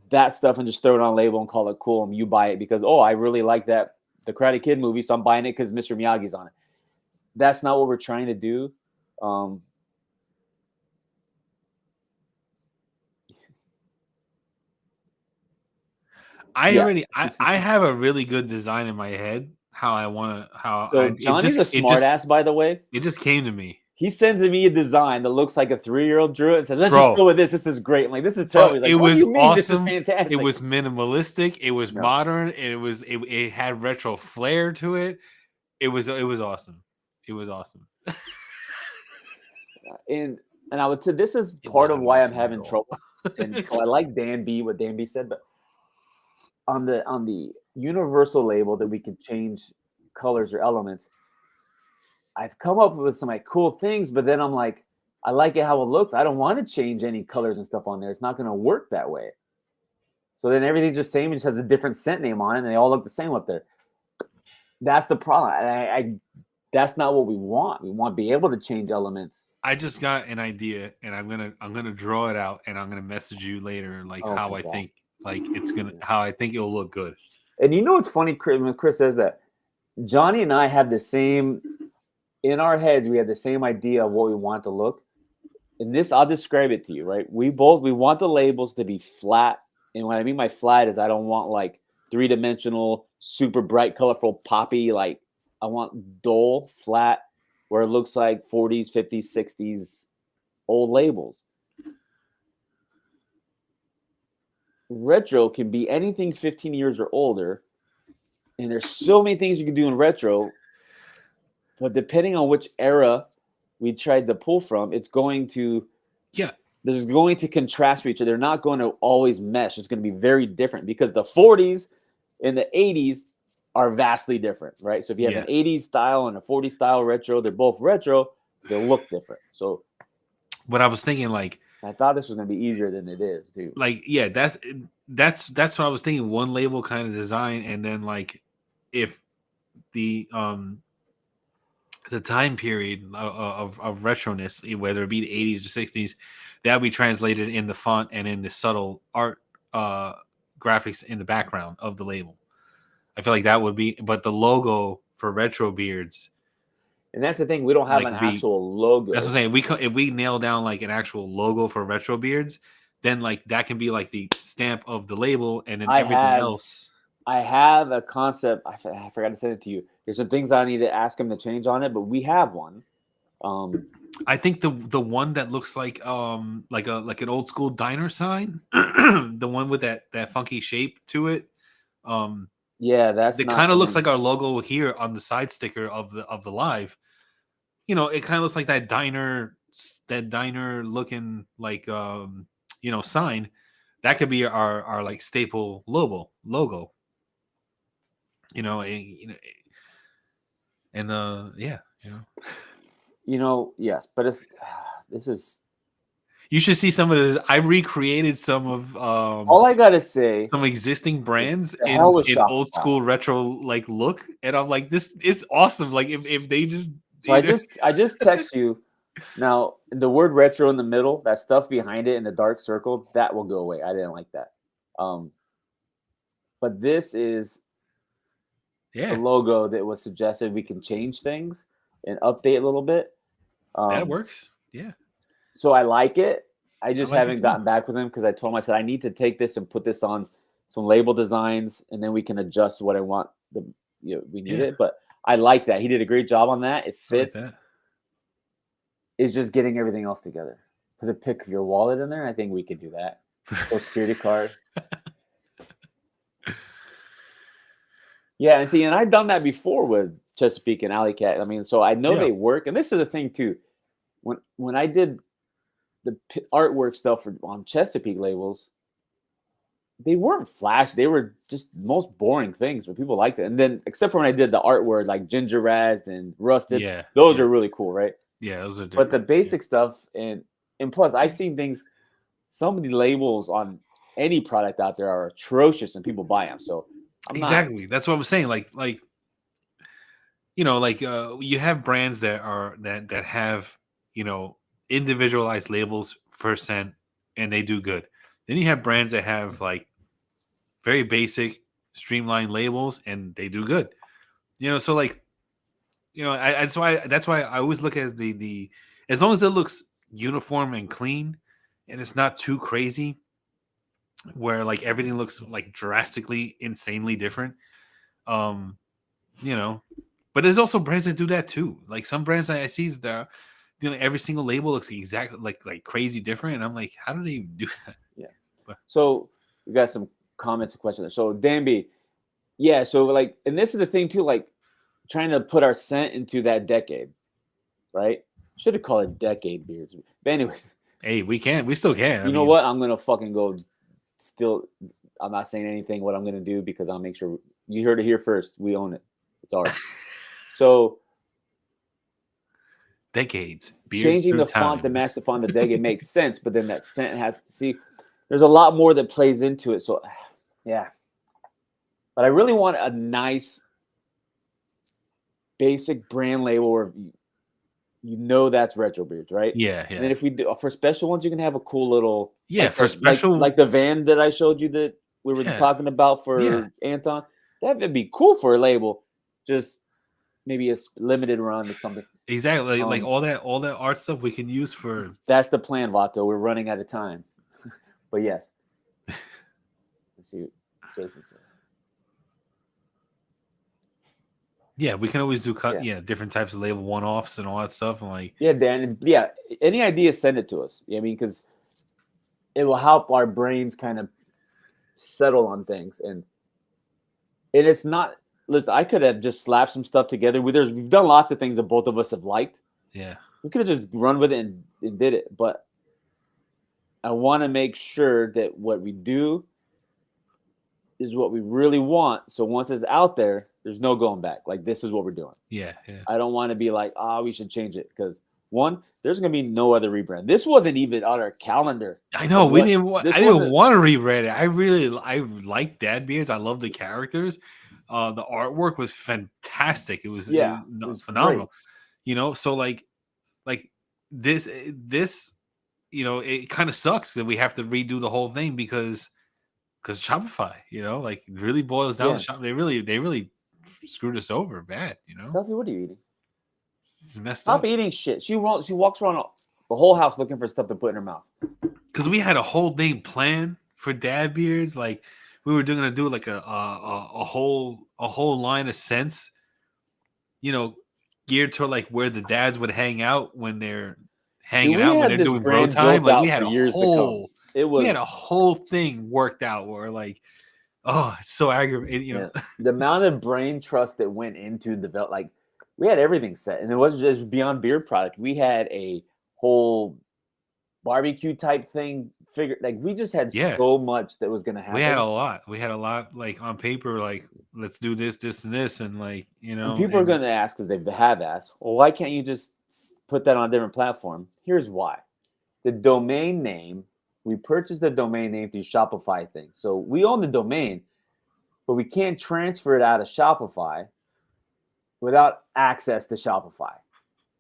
that stuff and just throw it on a label and call it cool and you buy it because, oh, I really like that, the Karate Kid movie, so I'm buying it because Mr. Miyagi's on it. That's not what we're trying to do. I have a really good design in my head. Johnny's a smart ass, by the way. It just came to me. He sends me a design that looks like a 3-year-old drew it and says, let's just go with this. This is great. I'm like, this is terrible. He's like, what do you mean? Awesome. This is fantastic. It was minimalistic. It was modern. It had retro flair to it. It was awesome. It was awesome. And I would say this is part of why I'm having trouble. And so I like what Dan B said, but on the universal label that we can change colors or elements, I've come up with some like cool things, but then I'm like, I like it how it looks. I don't want to change any colors and stuff on there. It's not going to work that way. So then everything's just same. It just has a different scent name on it, and they all look the same up there. That's the problem. And that's not what we want. We want to be able to change elements. I just got an idea, and I'm gonna draw it out, and I'm gonna message you later, like how I think it'll look good. And you know what's funny, when Chris says that, Jonnie and I have the same. In our heads, we have the same idea of what we want to look. And this, I'll describe it to you, right? We want the labels to be flat. And what I mean by flat is I don't want like 3-dimensional, super bright, colorful, poppy. Like I want dull, flat, where it looks like 40s, 50s, 60s old labels. Retro can be anything 15 years or older. And there's so many things you can do in retro. But depending on which era we tried to pull from, it's going to there's going to contrast with each other. They're not going to always mesh. It's going to be very different because the 40s and the 80s are vastly different, right? So if you have an 80s style and a 40s style retro, they're both retro. They'll look different. So, but I was thinking like I thought this was going to be easier than it is, too. Like that's what I was thinking. One label kind of design, and then like if the time period of retroness, whether it be the 80s or 60s, that would be translated in the font and in the subtle art graphics in the background of the label. I feel like that would be, but the logo for Retro Beards, and that's the thing, we don't have an actual logo. That's what I'm saying. If we nail down like an actual logo for Retro Beards, then like that can be like the stamp of the label, and then everything else. I have a concept. I forgot to send it to you. There's some things I need to ask him to change on it, but we have one. I think the one that looks like an old school diner sign, the one with that funky shape to it. Um, Yeah, that's that not kind of looks in. like our logo here on the side sticker of the live. It kind of looks like that diner looking like sign. That could be our like staple logo. And yeah, Yes, but it's this is you should see some of this. I recreated some of all I gotta say. some existing brands The hell with in old Shopify. school retro like look, and I'm like, this is awesome. Like if they just So I just text you now. The word retro in the middle, that stuff behind it in the dark circle, that will go away. I didn't like that. Um, but this is the yeah, logo that was suggested. We can change things and update a little bit. that Um, works. Yeah, so I like it. I I just like it haven't too. gotten back with him because I told him, I said I need to take this and put this on some label designs, and then we can adjust what I want. We need Yeah, it, but I like that. He did a great job on that. It I like fits. that. Is just getting everything else together. Put a pic of your wallet in there. I think we could do that. Social security card. Yeah, and see, and I've done that before with Chesapeake and Alley Cat. I mean, so I know Yeah, they work. And this is the thing too. When I did the artwork stuff on Chesapeake labels, they weren't flash. They were just the most boring things, but people liked it. And then, except for when I did the artwork like Ginger Razzed and Rusted, yeah, those yeah, are really cool, right? yeah. Those are But the different. Yeah. basic stuff, and plus, I've seen things. Some of the labels on any product out there are atrocious, and people buy them. So I'm not. Exactly. That's what I was saying. Like you have brands that have individualized labels for scent, and they do good. Then you have brands that have like very basic streamlined labels, and they do good. So like that's why I always look at the as long as it looks uniform and clean, and it's not too crazy where like everything looks like drastically insanely different. um you know but there's also brands that do that too. Like some brands I see that every single label looks exactly like crazy different, and I'm like, how do they do that? Yeah. But So we got some comments and questions. So Danby, yeah. So like, and this is the thing too. Like, trying to put our scent into that decade, right? Should have called it decade beards. But anyways, hey, we still can. I you know mean, what? I'm gonna fucking go. Still, I'm not saying anything. What I'm gonna do because I'll make sure you heard it here first. We own it. It's ours. So decades, beards changing through the font to time. match the font of the decade makes sense, but then that scent has there's a lot more that plays into it. So yeah. But I really want a nice basic brand label where that's retro beards, right? Yeah, And then yeah, if we do for special ones, you can have a cool little yeah. For special, like the van that I showed you that we were yeah, talking about yeah. for Anton. That would be cool for a label. Just maybe a limited run or something. Exactly. Like Um, all that art stuff we can use for. that's the plan, Vato. We're running out of time. But yes. Let's see what Jason says. Yeah, we can always do Yeah. different types of label one offs and all that stuff. And like, Yeah, Dan. Yeah. Any ideas, send it to us. I mean, because it will help our brains kind of settle on things. And it's not, listen, I could have just slapped some stuff together. We've done lots of things that both of us have liked. yeah, We could have just run with it and did it. But I want to make sure that what we do is what we really want. So once it's out there, there's no going back. Like, this is what we're doing. yeah, yeah. I don't want to be like, we should change it. Because one, there's going to be no other rebrand. This wasn't even on our calendar. I know we didn't. This I didn't wasn't. want to reread it. I like Dad Beards. I love the characters. The artwork was fantastic. It Yeah, was it was great. phenomenal. So like this it kind of sucks that we have to redo the whole thing because Shopify, like it really boils down Yeah. to shop. They really screwed us over bad. Duffy, what are you eating? It's messed Stop up eating shit. She walks around the whole house looking for stuff to put in her mouth. because we had a whole thing planned for Dad Beards. Like we were gonna do like a whole line of scents. geared to like where the dads would hang out when they're Dude, hanging we out when had they're this doing bro brand time. built Like we out had for a years to come. whole It we had was a whole thing worked out where like, oh, it's so aggravating, you know. the amount of brain trust that went into develop. Like we had everything set, and it wasn't just beyond beer product. We had a whole barbecue type thing figured. Like we just had Yeah. so much that was going to happen. We had a lot. We had a lot like on paper, like let's do this, this, and this, and like you know. And people are going to ask because they have asked, well, why can't you just put that on a different platform? Here's why: the domain name. We purchased the domain name through Shopify thing, so we own the domain, but we can't transfer it out of Shopify without access to Shopify.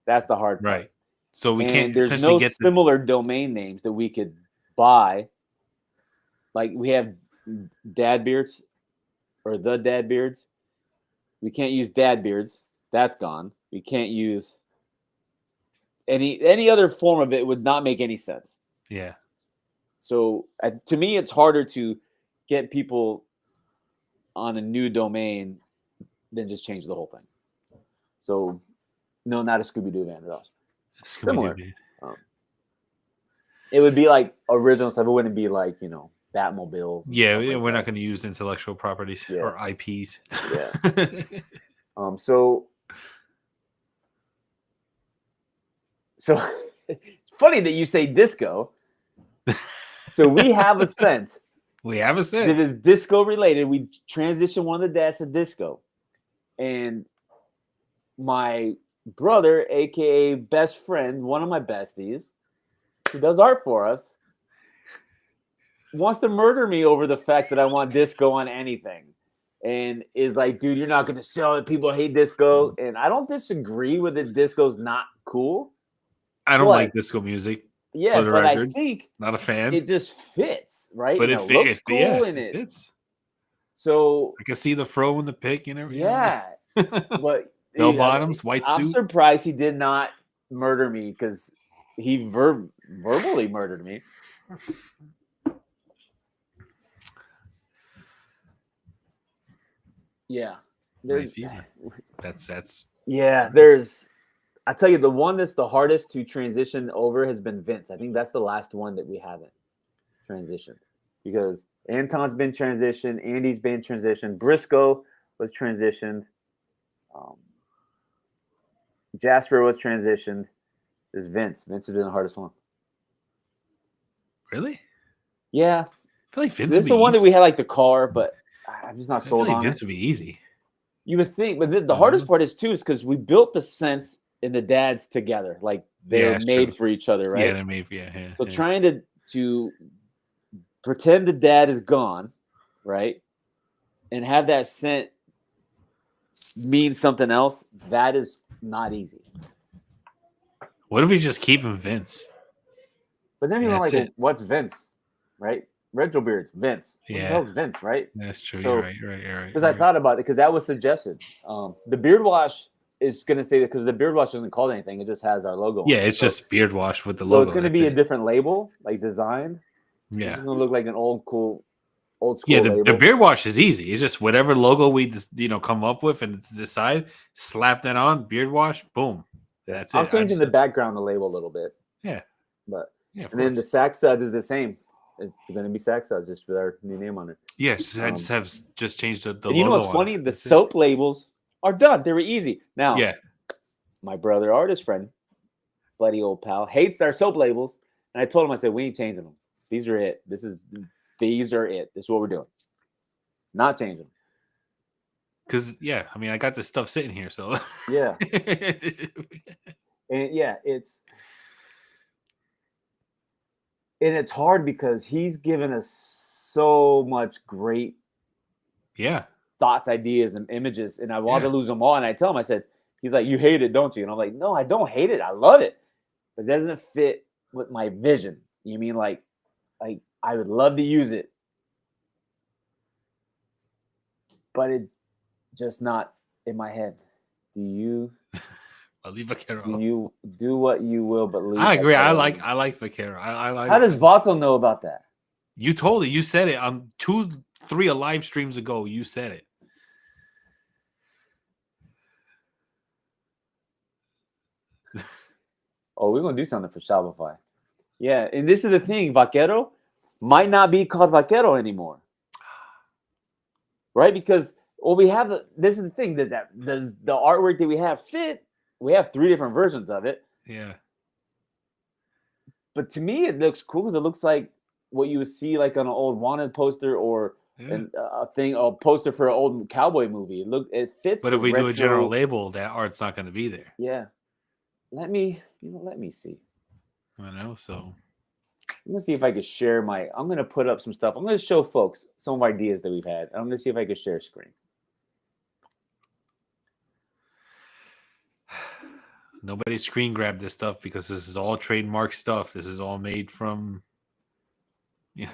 That's the hard part. Right. So we And can't there's essentially no get similar domain names that we could buy. Like we have Dad Beards or the Dad Beards. We can't use Dad Beards. That's gone. We can't use any other form of it would not make any sense. Yeah. So to me, it's harder to get people on a new domain than just change the whole thing. So no, not a Scooby-Doo van at all. Similar. It would be like original stuff. It wouldn't be like, Batmobiles. Yeah, we're not going to use intellectual properties or IPs. Yeah. So funny that you say disco. So we have a scent. We have a scent that is disco related. We transitioned one of the dads to disco, and my brother, aka best friend, one of my besties, who does art for us, wants to murder me over the fact that I want disco on anything. And is like, dude, you're not going to sell it. People hate disco. And I don't disagree with it. Disco's not cool. I don't like disco music. Yeah, but record. I think not a fan. It just fits, right? But it looks cool and it fits. So I can see the fro and the pick and everything. Yeah. But bell bottoms, white suit. I'm surprised he did not murder me because he verbally murdered me. Yeah. That's yeah, there's I tell you, the one that's the hardest to transition over has been Vince. I think that's the last one that we haven't transitioned because Anton's been transitioned, Andy's been transitioned, Briscoe was transitioned, Jasper was transitioned. There's Vince. Vince has been the hardest one. Really? Yeah. I feel like Vince. This is the one that we had like the car, but I'm just not sold on it. Vince would be easy. You would think, but the hardest part is too, is because we built the sense in the dads together, like they're made for each other, right? Yeah, they're made for So trying to pretend the dad is gone, right, and have that scent mean something else, that is not easy. What if we just keep him Vince? But then you're like, well, what's Vince, right? Retro Beards, Vince. What the hell's Vince, right? That's true. So, you're right. Because I thought about it, because that was suggested. The beard wash is going to say that because the beard wash isn't called anything; it just has our logo. Yeah, it's just beard wash with the logo. So it's going to be a different label, like designed. Yeah, it's going to look like an old school. Yeah, the beard wash is easy. It's just whatever logo we just come up with and decide, slap that on, beard wash, boom. That's it. I'm changing the background, the label a little bit. Yeah, but and then the sack suds is the same. It's going to be sack suds just with our new name on it. Yeah, I just changed the logo. You know what's funny? The soap labels are done. They were easy. Now, my brother, artist friend, buddy, old pal, hates our soap labels, and I told him, I said, we ain't changing them. These are it. These are it. This is what we're doing. Not changing. Because I got this stuff sitting here, so yeah, and it's hard because he's given us so much great thoughts, ideas, and images, and I want to lose them all. And I tell him, I said, he's like, you hate it, don't you? And I'm like, no, I don't hate it. I love it, but it doesn't fit with my vision. You mean like I would love to use it, but it just not in my head. Do you? I'll leave Vaquero. Do you do what you will, but leave? I agree. I like Vaquero. I like. How does Vato know about that? You told it. You said it on 2-3 live streams ago. You said it. Oh, we're gonna do something for Shopify. Yeah, and this is the thing. Vaquero might not be called Vaquero anymore, right? Because we have. This is the thing. Does the artwork that we have fit? We have 3 different versions of it. Yeah. But to me, it looks cool because it looks like what you would see like on an old wanted poster or Yeah. a poster for an old cowboy movie. It fits. But the if we retro, do a general label, that art's not going to be there. yeah. Let me see. I know. So I'm gonna see if I could share my. I'm gonna put up some stuff. I'm gonna show folks some of ideas that we've had. I'm gonna see if I could share screen. nobody screen grabbed this stuff because this is all trademark stuff. This is all made from. Yeah.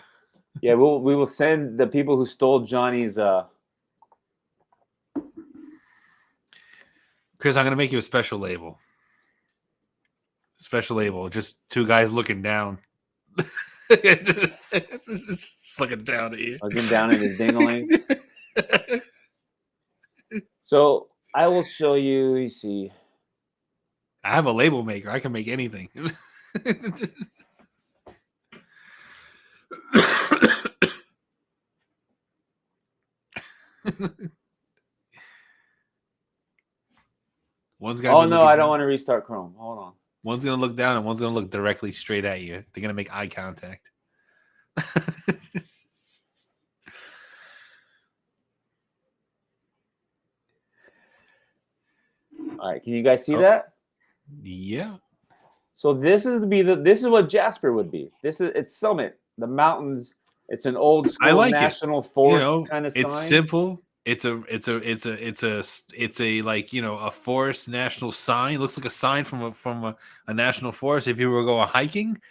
Yeah, we will send the people who stole Johnny's. Chris, I'm going to make you a special label. Special label. Just 2 guys looking down. Just looking down at you. Looking down at his ding-a-ling. So I will show you. You see. I have a label maker. I can make anything. One's Oh no, I don't down. want to restart Chrome. Hold on. One's gonna look down and one's gonna look directly straight at you. They're gonna make eye contact. All right, can you guys see that? Yeah. So this is what Jasper would be. It's Summit, the mountains. It's an old school national forest kind of sign. It's simple. It's a like a forest national sign. It looks like a sign from a national forest. If you were going hiking,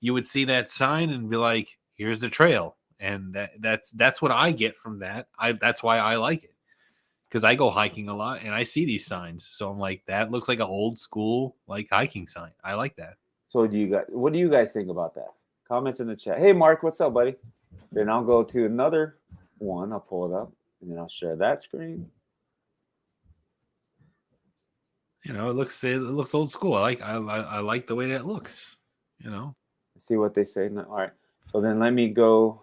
you would see that sign and be like, "Here's the trail," and that's what I get from that. That's why I like it, because I go hiking a lot and I see these signs. So I'm like, that looks like an old school like hiking sign. I like that. So what do you guys think about that? Comments in the chat. Hey Mark, what's up, buddy? Then I'll go to another one. I'll pull it up and then I'll share that screen. It looks old school. I like the way that looks. See what they say. No, all right. So then let me go.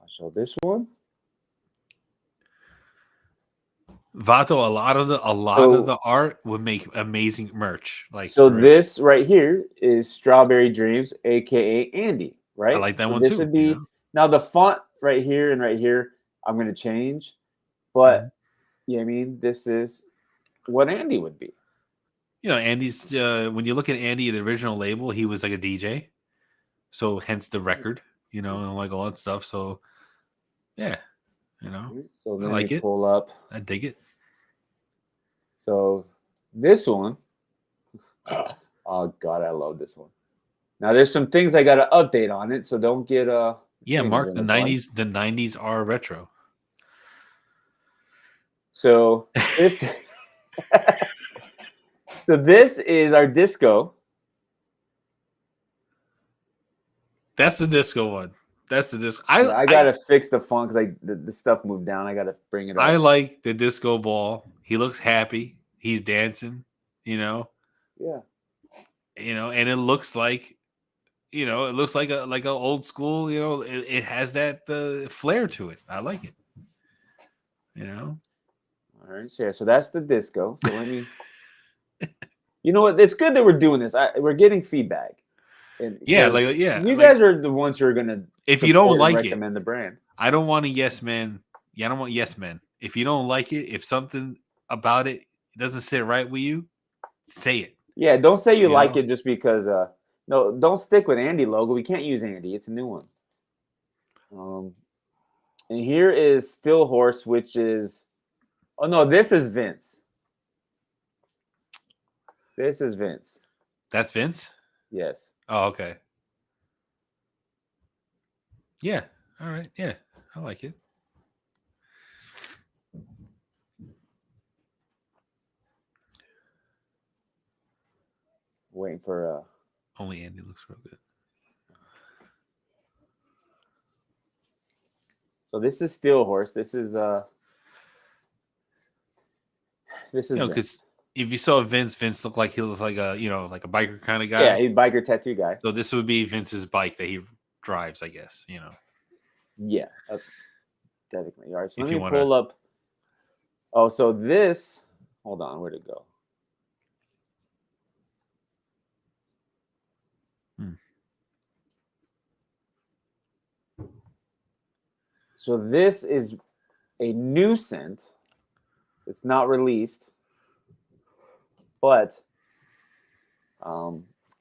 I'll show this one. Vato, a lot of the art would make amazing merch. This right here is Strawberry Dreams, aka Andy. Right. I like that one this too. Would be now the font right here and right here. I'm going to change, but I mean, this is what Andy would be. Andy's when you look at Andy, the original label, he was like a DJ, so hence the record, and like all that stuff. So yeah, So I like it. Pull up. I dig it. So this one, oh God, I love this one. Now there's some things I got to update on it, so don't get Mark, the 90s are retro. So this so this is our disco. That's the disco one. That's the disco. I gotta fix the font because the stuff moved down. I gotta bring it up. I like the disco ball. He looks happy. He's dancing. Yeah. And it looks like, it looks like a old school. It has that flair to it. I like it. All right. So that's the disco. So let me. You know what? It's good that we're doing this. We're getting feedback. And you guys are the ones who are gonna. If you don't like it, recommend the brand. I don't want a yes man. Yeah, I don't want yes men. If you don't like it, if something about it doesn't sit right with you, say it. Yeah, don't say you like it just because. No, don't stick with Andy logo. We can't use Andy. It's a new one. And here is Still Horse, which is. Oh no, this is Vince. This is Vince. That's Vince? Yes. Oh, okay. Yeah. All right. Yeah, I like it. Waiting for only Andy looks real good. So this is Steel Horse. This is because if you saw Vince looked like he was like a like a biker kind of guy. Yeah, he's biker tattoo guy. So this would be Vince's bike that he drives, I guess. Yeah, technically. All right, so If let you me want to. pull up. Oh, so this. Hold on, where'd it go? So this is a new scent. It's not released, but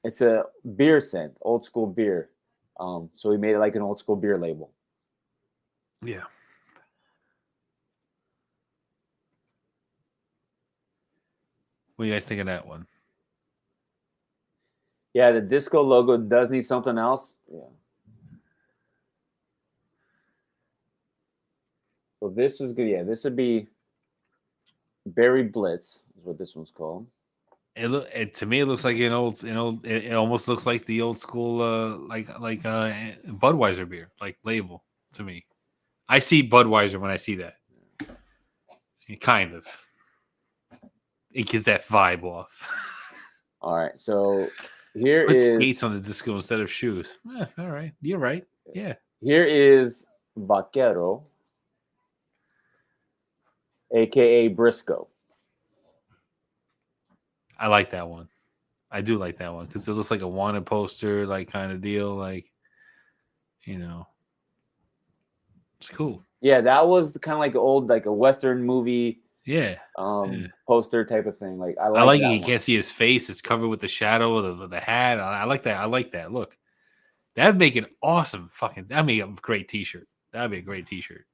it's a beer scent, old school beer. So we made it like an old school beer label. Yeah. What do you guys think of that one? Yeah, the disco logo does need something else. Yeah. So this is good. Yeah, this would be Berry Blitz is what this one's called. To me it looks like it almost looks like the old school Budweiser beer like label to me. I see Budweiser when I see that. Kind of. It gives that vibe off. All right, so here Put is skates on the disco instead of shoes. All right, you're right. Yeah, here is Vaquero, aka Briscoe. I like that one. I do like that one because it looks like a wanted poster, like kind of deal. Like, it's cool. Yeah, that was kind of like old, like a Western movie Yeah. poster type of thing. Like I I like it. that You one. can't see his face. It's covered with the shadow of the hat. I like that. I like that. Look, that'd make an awesome fucking. That'd make a great T-shirt. That'd be a great T-shirt.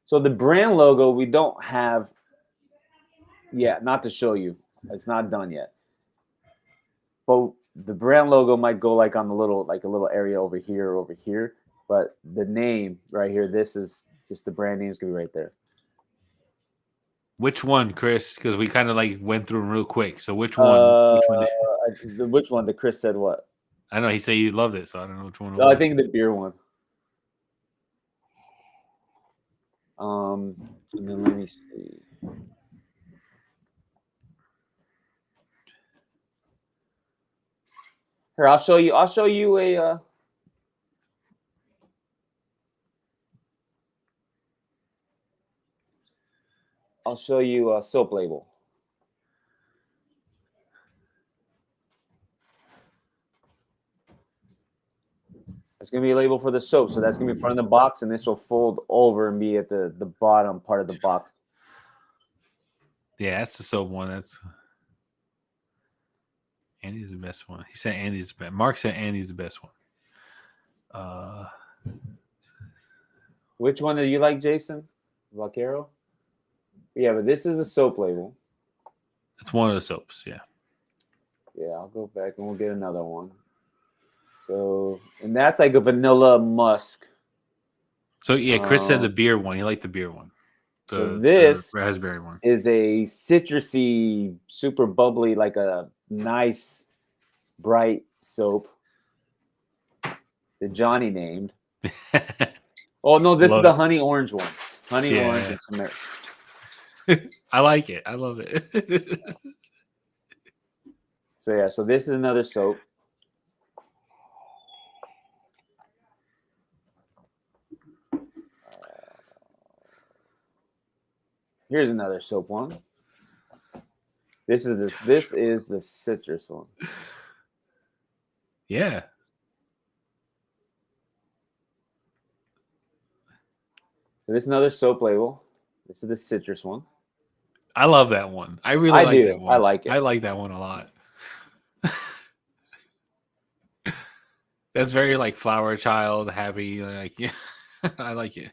So the brand logo we don't have. Yeah, not to show you. It's not done yet. But the brand logo might go like on the little, like a little area over here. But the name right here, this is just the brand name is gonna be right there. Which one, Chris? Because we kind of like went through them real quick. So which one? Which one? Which one? The Chris said what? I know he said you loved it, so I don't know which one. I think the beer one. And then let me see. Here, I'll show you. I'll show you a. I'll show you a soap label. It's gonna be a label for the soap, so that's gonna be in front of the box, and this will fold over and be at the bottom part of the box. Yeah, that's the soap one. That's Andy's the best one. He said Andy's the best. Mark said Andy's the best one. Which one do you like, Jason? Vaquero? Yeah, but this is a soap label. It's one of the soaps, yeah. Yeah, I'll go back and we'll get another one. So, and that's like a vanilla musk. So yeah, Chris said the beer one. He liked the beer one. The raspberry one is a citrusy, super bubbly, like a nice, bright soap that Jonnie named. Oh no, this is the honey orange one. Honey orange and some. I like it. I love it. So yeah, so this is another soap. Here's another soap one. This is the citrus one. Yeah. So this is another soap label. This is the citrus one. I love that one. I really like that one. I like it. I like that one a lot. That's very like flower child, happy. Like, yeah, I like it.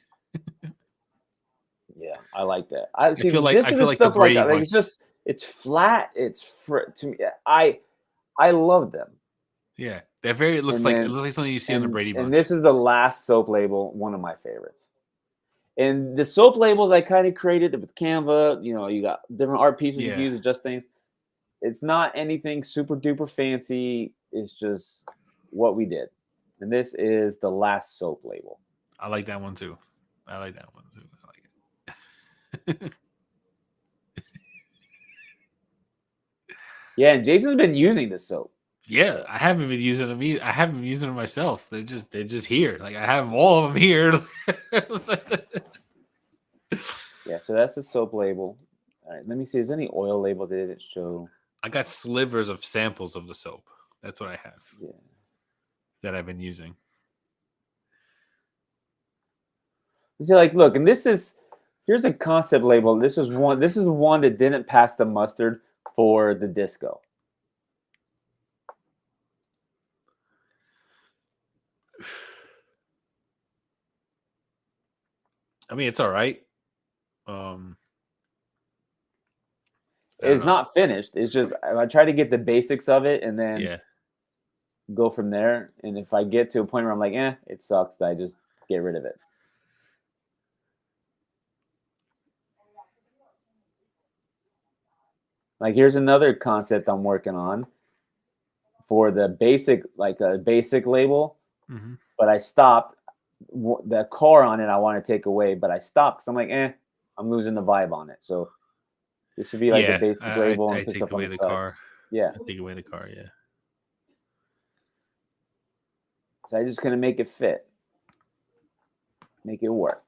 Yeah, I like that. I feel like the Brady Bunch. It's flat. To me. I love them. Yeah, that very it looks like something you see on the Brady Bunch. And this is the last soap label, one of my favorites. And the soap labels I kind of created with Canva. You got different art pieces you can use to adjust things. It's not anything super duper fancy. It's just what we did. And this is the last soap label. I like that one too. I like it. Yeah, and Jason's been using this soap. Yeah, I haven't been using them. I haven't been using them myself. They're just here. Like I have all of them here. Yeah, so that's the soap label. All right, let me see. Is there any oil label that didn't show? I got slivers of samples of the soap. That's what I have. Yeah. That I've been using. So like, look, and here's a concept label. This is one that didn't pass the mustard for the disco. I mean, it's all right. It's not finished. It's just I try to get the basics of it and then go from there. And if I get to a point where I'm like, it sucks, I just get rid of it. Like here's another concept I'm working on for the basic, like a basic label, but I stopped. The car on it I want to take away, but I stopped because I'm like, I'm losing the vibe on it. So this should be like a basic label. I and take away the car. Yeah. I take away the car, yeah. So I'm just going to make it fit. Make it work.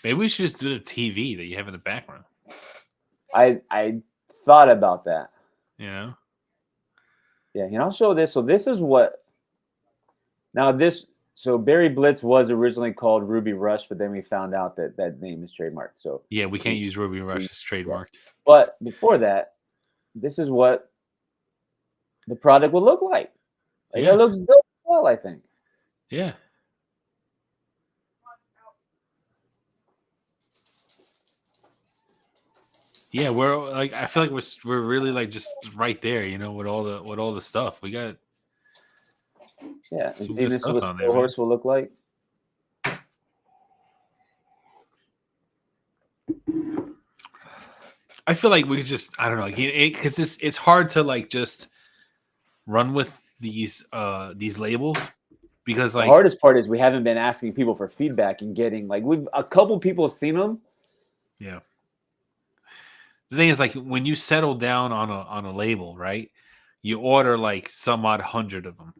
Maybe we should just do the TV that you have in the background. I thought about that. You know? Yeah, and I'll show this. So this is what... Now this... So Berry Blitz was originally called Ruby Rush, but then we found out that that name is trademarked. So yeah, we can't use Ruby Rush as trademarked. Yeah. But before that, this is what the product will look like. It looks dope as well, I think. Yeah. Yeah, we're like I feel like we're really like just right there, you know, with all the stuff we got. Yeah, and see, this is what Still Horse will look like. I feel like we could just I don't know, because it's hard to like just run with these labels because like the hardest part is we haven't been asking people for feedback and getting like a couple people have seen them. Yeah. The thing is, like, when you settle down on a label, right? You order like some odd 100 of them,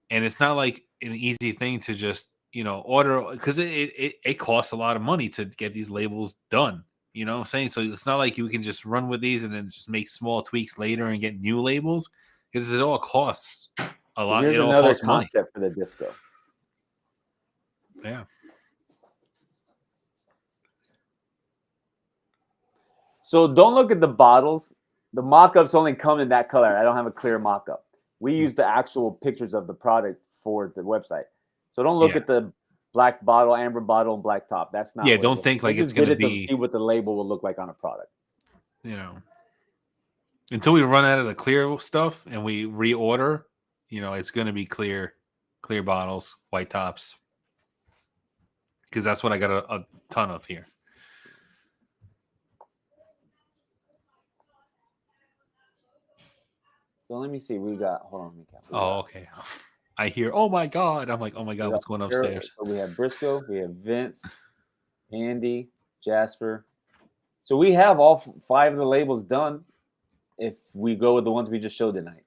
and it's not like an easy thing to just order because it costs a lot of money to get these labels done. You know what I'm saying? So it's not like you can just run with these and then just make small tweaks later and get new labels because it all costs a lot. Here's another concept for the disco. Yeah. So don't look at the bottles. The mock-ups only come in that color. I don't have a clear mock-up. We use the actual pictures of the product for the website. So don't look at the black bottle, amber bottle, and black top. That's not. Yeah, don't think like it's going to be. See what the label will look like on a product. You know, until we run out of the clear stuff and we reorder, it's going to be clear bottles, white tops. Because that's what I got a ton of here. So let me see. Hold on. Okay. I hear, oh my God. I'm like, oh my God, what's going on upstairs? So we have Briscoe, we have Vince, Andy, Jasper. So we have all 5 of the labels done if we go with the ones we just showed tonight.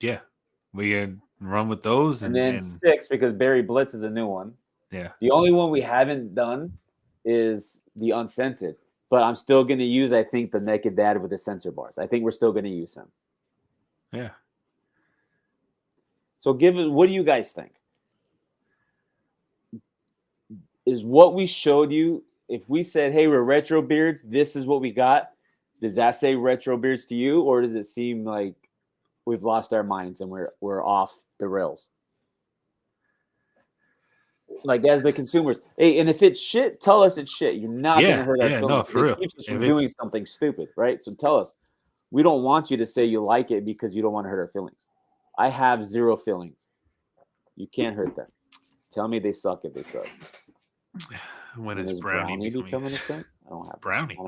Yeah. We can run with those. And then 6, because Berry Blitz is a new one. Yeah. The only one we haven't done is the unscented. But I'm still going to use, I think, the Naked Dad with the sensor bars. I think we're still going to use them. Yeah. So what do you guys think? Is what we showed you, if we said, hey, we're retro beards, this is what we got, does that say retro beards to you? Or does it seem like we've lost our minds and we're off the rails? Like as the consumers. Hey, and if it's shit, tell us it's shit. You're not going to hurt our feelings. No, for real. It keeps us from doing something stupid, right? So tell us. We don't want you to say you like it because you don't want to hurt our feelings. I have 0 feelings. You can't hurt them. Tell me they suck if they suck. When is brownie becoming a thing? I don't have brownie.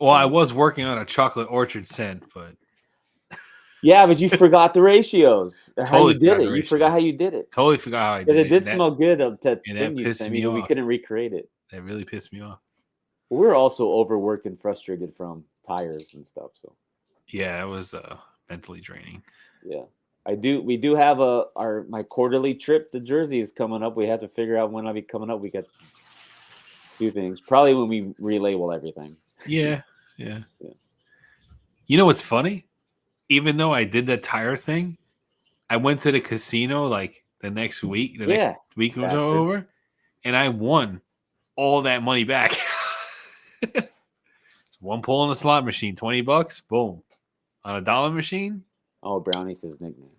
Well, I was working on a chocolate orchard scent, but yeah, but you forgot the ratios. Totally how you did it. You forgot how you did it. Totally forgot how I did it. It did smell good. That thing you sent me, but we couldn't recreate it. That really pissed me off. We're also overworked and frustrated from tires and stuff. So Yeah, it was mentally draining. yeah, we do have my quarterly trip to Jersey is coming up. We have to figure out when I'll be coming up. We got a few things. Probably when we relabel everything. Yeah, yeah. Yeah. You know what's funny? Even though I did that tire thing, I went to the casino like the next week Yeah, was bastard. over, and I won all that money back. One pull on the slot machine, $20, boom. On a dollar machine, Oh, Brownie's his nickname.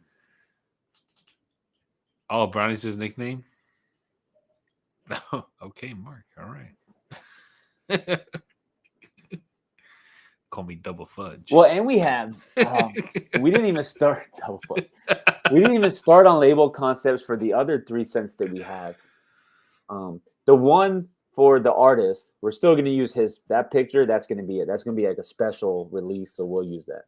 oh, Brownie's his nickname. Okay, Mark. All right. Call me Double Fudge. Well, and we have we didn't even start double fudge. We didn't even start on label concepts for the other 3 cents that we have. The one for the artist, we're still going to use that picture. That's going to be it. That's going to be like a special release, so we'll use that.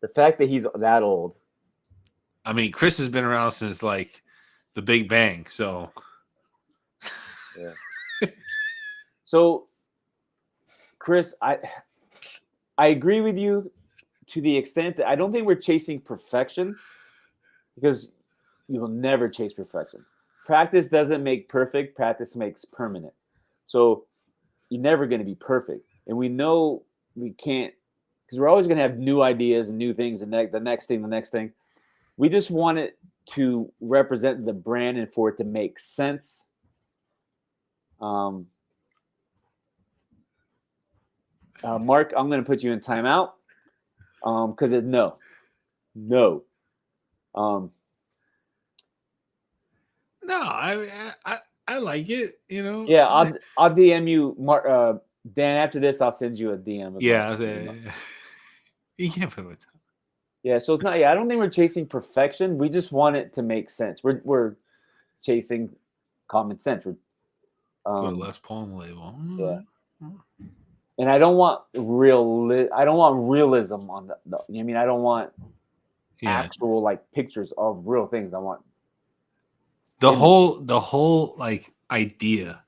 The fact that he's that old. I mean, Chris has been around since like the Big Bang, so yeah. So, Chris, I agree with you to the extent that I don't think we're chasing perfection, because you will never chase perfection. Practice doesn't make perfect. Practice makes permanent. So you're never going to be perfect. And we know we can't, because we're always going to have new ideas and new things, and the next thing. We just want it to represent the brand and for it to make sense. Mark, I'm going to put you in timeout because no. No, I like it. You know. Yeah, I'll DM you, Mark. Dan, after this, I'll send you a DM. Yeah, you can't put it. Yeah, so it's not. Yeah, I don't think we're chasing perfection. We just want it to make sense. We're chasing common sense. Put a Les Paul label. Yeah, and I don't want I don't want realism on the. I mean, I don't want actual like pictures of real things. I want the whole like idea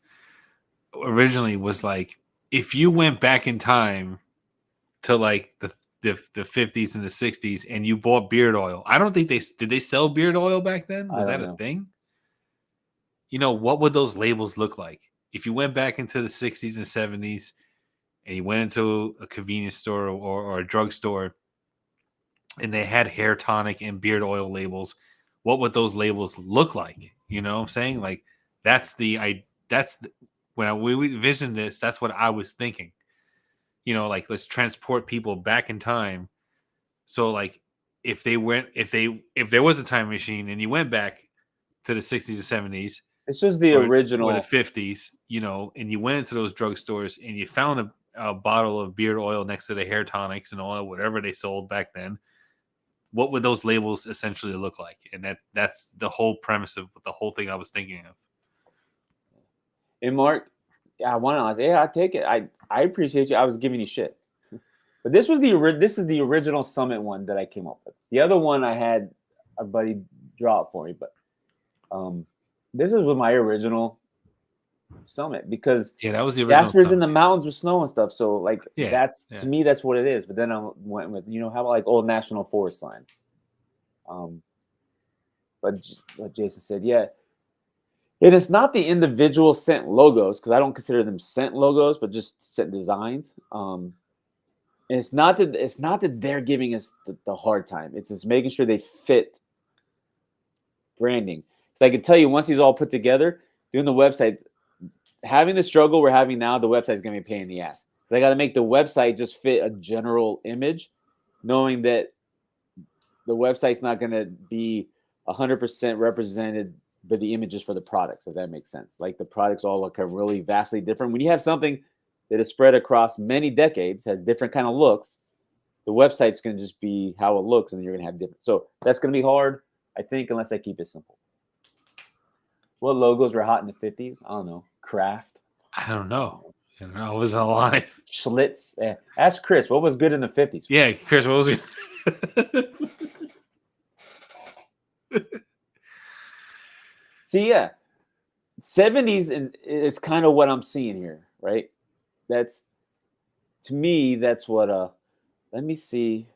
originally was like, if you went back in time to like the 50s and the 60s and you bought beard oil. I don't think did they sell beard oil back then? Was that a thing? You know, what would those labels look like? If you went back into the 60s and 70s and you went into a convenience store or a drugstore and they had hair tonic and beard oil labels, what would those labels look like? You know what I'm saying? Like when we envisioned this, that's what I was thinking. You know, like, let's transport people back in time. So like if there was a time machine and you went back to the 60s and 70s, it's just the original or the 50s, you know, and you went into those drugstores and you found a bottle of beard oil next to the hair tonics and all whatever they sold back then, what would those labels essentially look like? And that's the whole premise of the whole thing I was thinking of. And Mark, I want to. Yeah, I take it. I appreciate you. I was giving you shit, but this is the original Summit one that I came up with. The other one I had a buddy draw it for me, but this is with my original Summit, because that was the original. Jasper's in the mountains with snow and stuff. So like to me that's what it is. But then I went with how about like old National Forest sign. But what Jason said, yeah. And it's not the individual scent logos, because I don't consider them scent logos, but just scent designs. And it's not that they're giving us the hard time. It's just making sure they fit branding. So I can tell you, once these all put together, doing the website, having the struggle we're having now, the website's going to be a pain in the ass. Because I got to make the website just fit a general image, knowing that the website's not going to be 100% represented by the images for the products, if that makes sense. Like, the products all look really vastly different. When you have something that is spread across many decades, has different kind of looks, the website's going to just be how it looks, and then you're going to have different. So that's going to be hard, I think, unless I keep it simple. What logos were hot in the 50s? I don't know. Kraft. I don't know. I wasn't alive. Schlitz. Ask Chris. What was good in the 50s? Yeah, Chris, what was good? See, yeah. 70s and is kind of what I'm seeing here, right? That's to me, that's what let me see.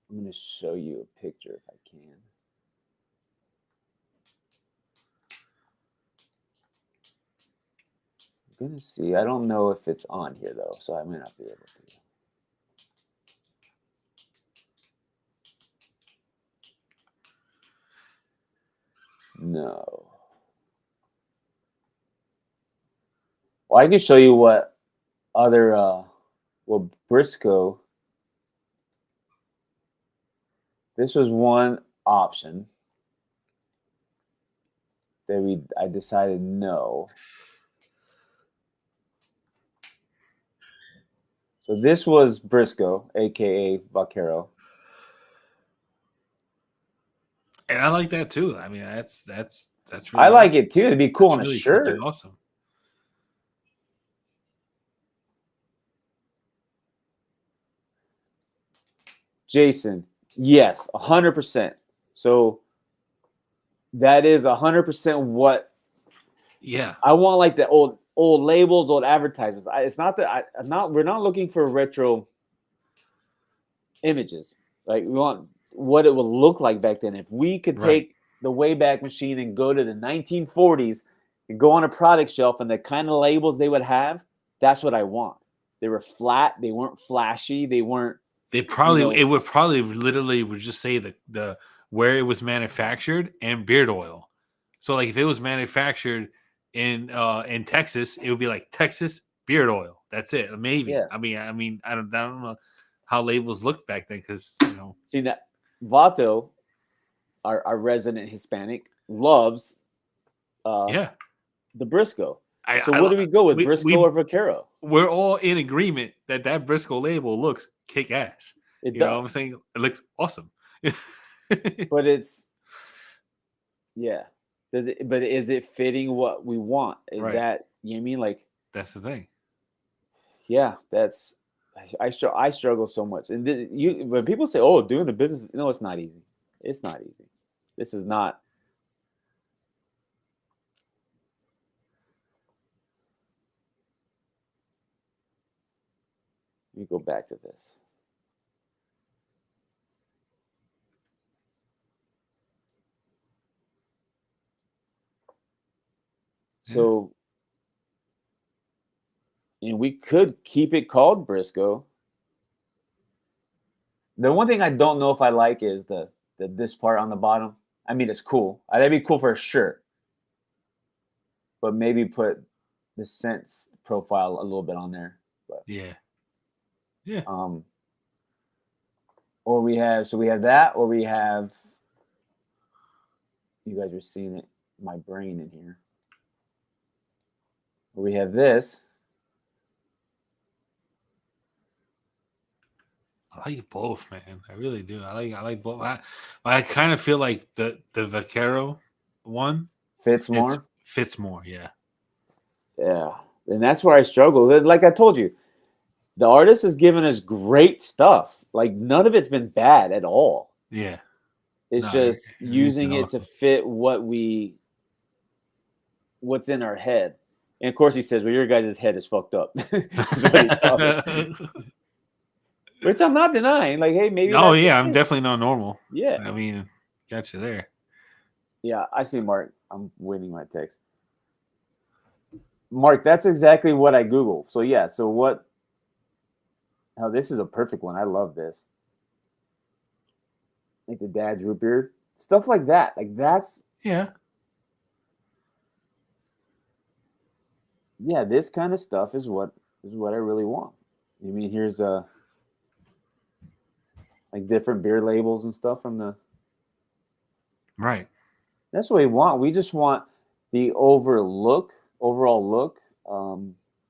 I'm gonna show you a picture if I can. I'm gonna see. I don't know if it's on here though, so I may not be able to. No. Well, I can show you what other well Briscoe. This was one option that I decided no. So this was Briscoe, aka Vaquero. And I like that too. I mean, that's I really like awesome. it too. It'd be cool That's on a really freaking shirt. awesome. Jason, yes, 100%. So that is 100% what Yeah. I want, like the old labels, old advertisements. It's not that I'm not. We're not looking for retro images. Like we want what it would look like back then. If we could Right. take the Wayback Machine and go to the 1940s and go on a product shelf and the kind of labels they would have, that's what I want. They were flat. They weren't flashy. They weren't. They probably it would probably literally would just say the where it was manufactured and beard oil. So like if it was manufactured in Texas, it would be like Texas beard oil. That's it. Maybe. Yeah. I mean I don't know how labels looked back then because See that Vato, our resident Hispanic, loves yeah. the Briscoe. So I what do we go with, Briscoe or Vaquero? we're all in agreement that Briscoe label looks kick ass. It You know what I'm does, saying? It looks awesome. but it's yeah. Does it? But is it fitting what we want? Is Right. that you know what I mean? Like That's the thing. yeah, that's I struggle so much. And when people say, "Oh, doing the business," no, it's not easy. It's not easy. This is not. Let me go back to this. So, and we could keep it called Briscoe. The one thing I don't know if I like is the this part on the bottom. I mean, it's cool. That'd be cool for a shirt, but maybe put the sense profile a little bit on there. But Yeah. or we have that, or we have. You guys are seeing it, my brain in here. Or we have this. I like both, man. I really do. I like both. I kind of feel like the Vaquero one Fits more. fits more. Yeah. Yeah, and that's where I struggle. Like I told you, the artist has given us great stuff. Like none of it's been bad at all. Yeah. It's No, just it's using it to awesome. fit what's in our head. And of course, he says, "Well, your guys' head is fucked up." Is what he tells us. Which I'm not denying. Like, hey, maybe Oh that's the yeah, I'm case. definitely not normal. Yeah, I mean, got you there. yeah. I see, Mark. I'm winning my text. Mark, that's exactly what I Googled. So yeah. So what? Oh, this is a perfect one. I love this. Like the dad's root beer, stuff like that. Like that's Yeah. yeah. This kind of stuff is what I really want. I mean, here's like different beer labels and stuff from the. Right. That's what we want. We just want the overall look.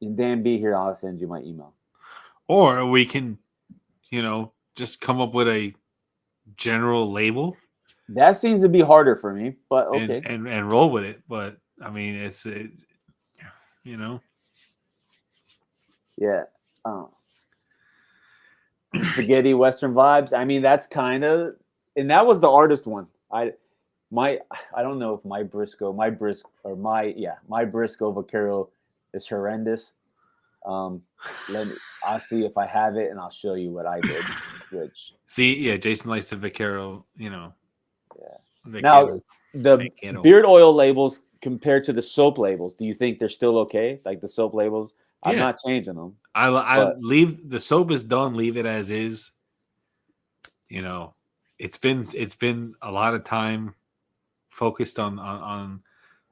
And Dan B here, I'll send you my email. Or we can, just come up with a general label That seems to be harder for me, but and okay. and roll with it. But I mean, it's you know, Yeah. Spaghetti Western vibes. I mean, that's kind of, and that was the artist one. I don't know if my Briscoe Vaquero is horrendous. I'll see if I have it and I'll show you what I did. Which See, yeah, Jason likes the Vaquero, yeah. Vaquero. Now the beard oil labels compared to the soap labels, do you think they're still okay? Like the soap labels, I'm Yeah. not changing them. I leave the soap is done, leave it as is. It's been a lot of time focused on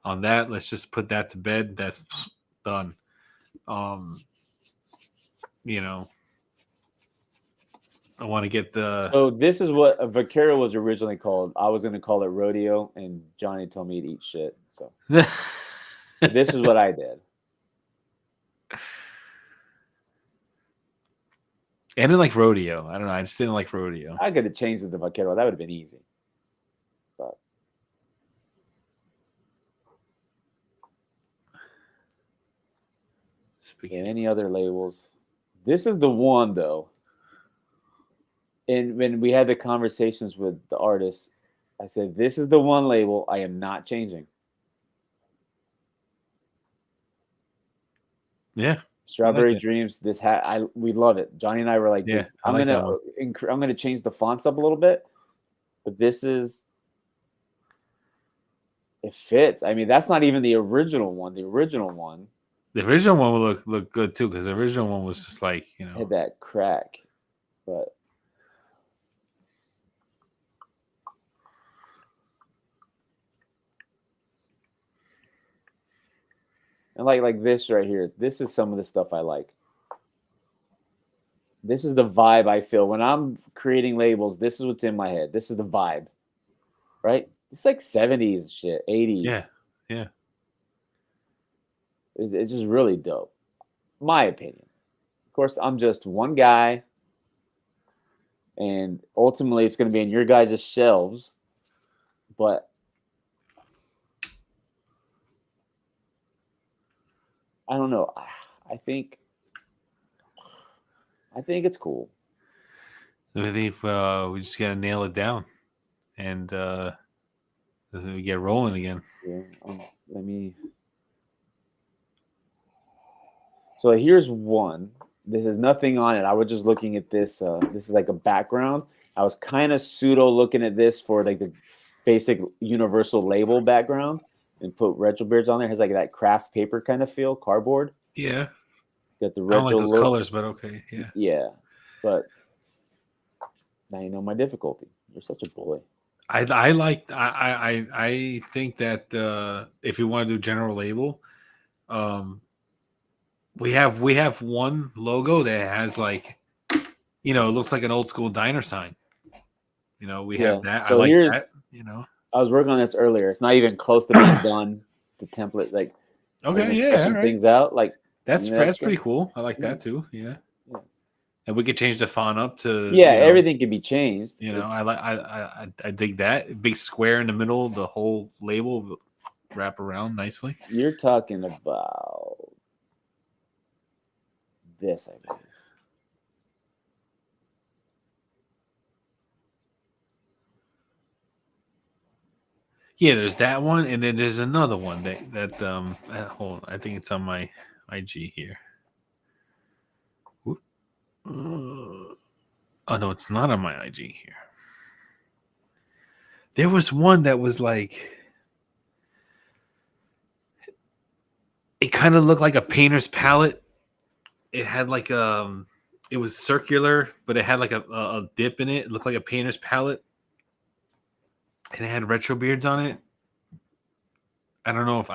that. Let's just put that to bed. That's done. You know, I want to get the. So this is what a Vaquero was originally called. I was going to call it Rodeo, and Johnny told me to eat shit. So this is what I did. I didn't like Rodeo. I don't know. I just didn't like Rodeo. I could have changed it to Vaquero. That would have been easy. But and any other labels? This is the one though. And when we had the conversations with the artists, I said, "This is the one label I am not changing." Yeah. Strawberry Dreams. This hat, we love it. Johnny and I were like, yeah, I'm gonna change the fonts up a little bit, but this is it fits. I mean, that's not even the original one. The original one would look good too, because the original one was just like had that crack, but. And like this right here, this is some of the stuff I like. This is the vibe I feel when I'm creating labels. This is what's in my head. This is the vibe, right? It's like 70s shit, 80s. Yeah. It's just really dope. My opinion. Of course, I'm just one guy, and ultimately it's going to be in your guys' shelves, but I don't know. I think it's cool. I think we just gotta nail it down, and we get rolling again. Yeah. So here's one. This is nothing on it. I was just looking at this. This is like a background. I was kind of pseudo looking at this for like the basic universal label background and put retro beards on there. It has like that craft paper kind of feel, cardboard. Yeah. Got the I retro don't like those look. colors, but okay. Yeah. Yeah. But now you know my difficulty. You're such a bully. I think that if you want to do general label, we have one logo that has like, it looks like an old school diner sign. We have that. So I like that. I was working on this earlier. It's not even close to being done. The template, like, okay, yeah, right. Things out, like that's pretty cool. I like that too. Yeah. And we could change the font up to everything can be changed. I dig that big square in the middle, the whole label wrap around nicely. You're talking about this, I believe. Yeah, there's that one, and then there's another one that hold on, I think it's on my IG here. Oh no, it's not on my IG here. There was one that was like, it kind of looked like a painter's palette. It had like it was circular, but it had like a dip in it. It looked like a painter's palette, and it had retro beards on it. I don't know if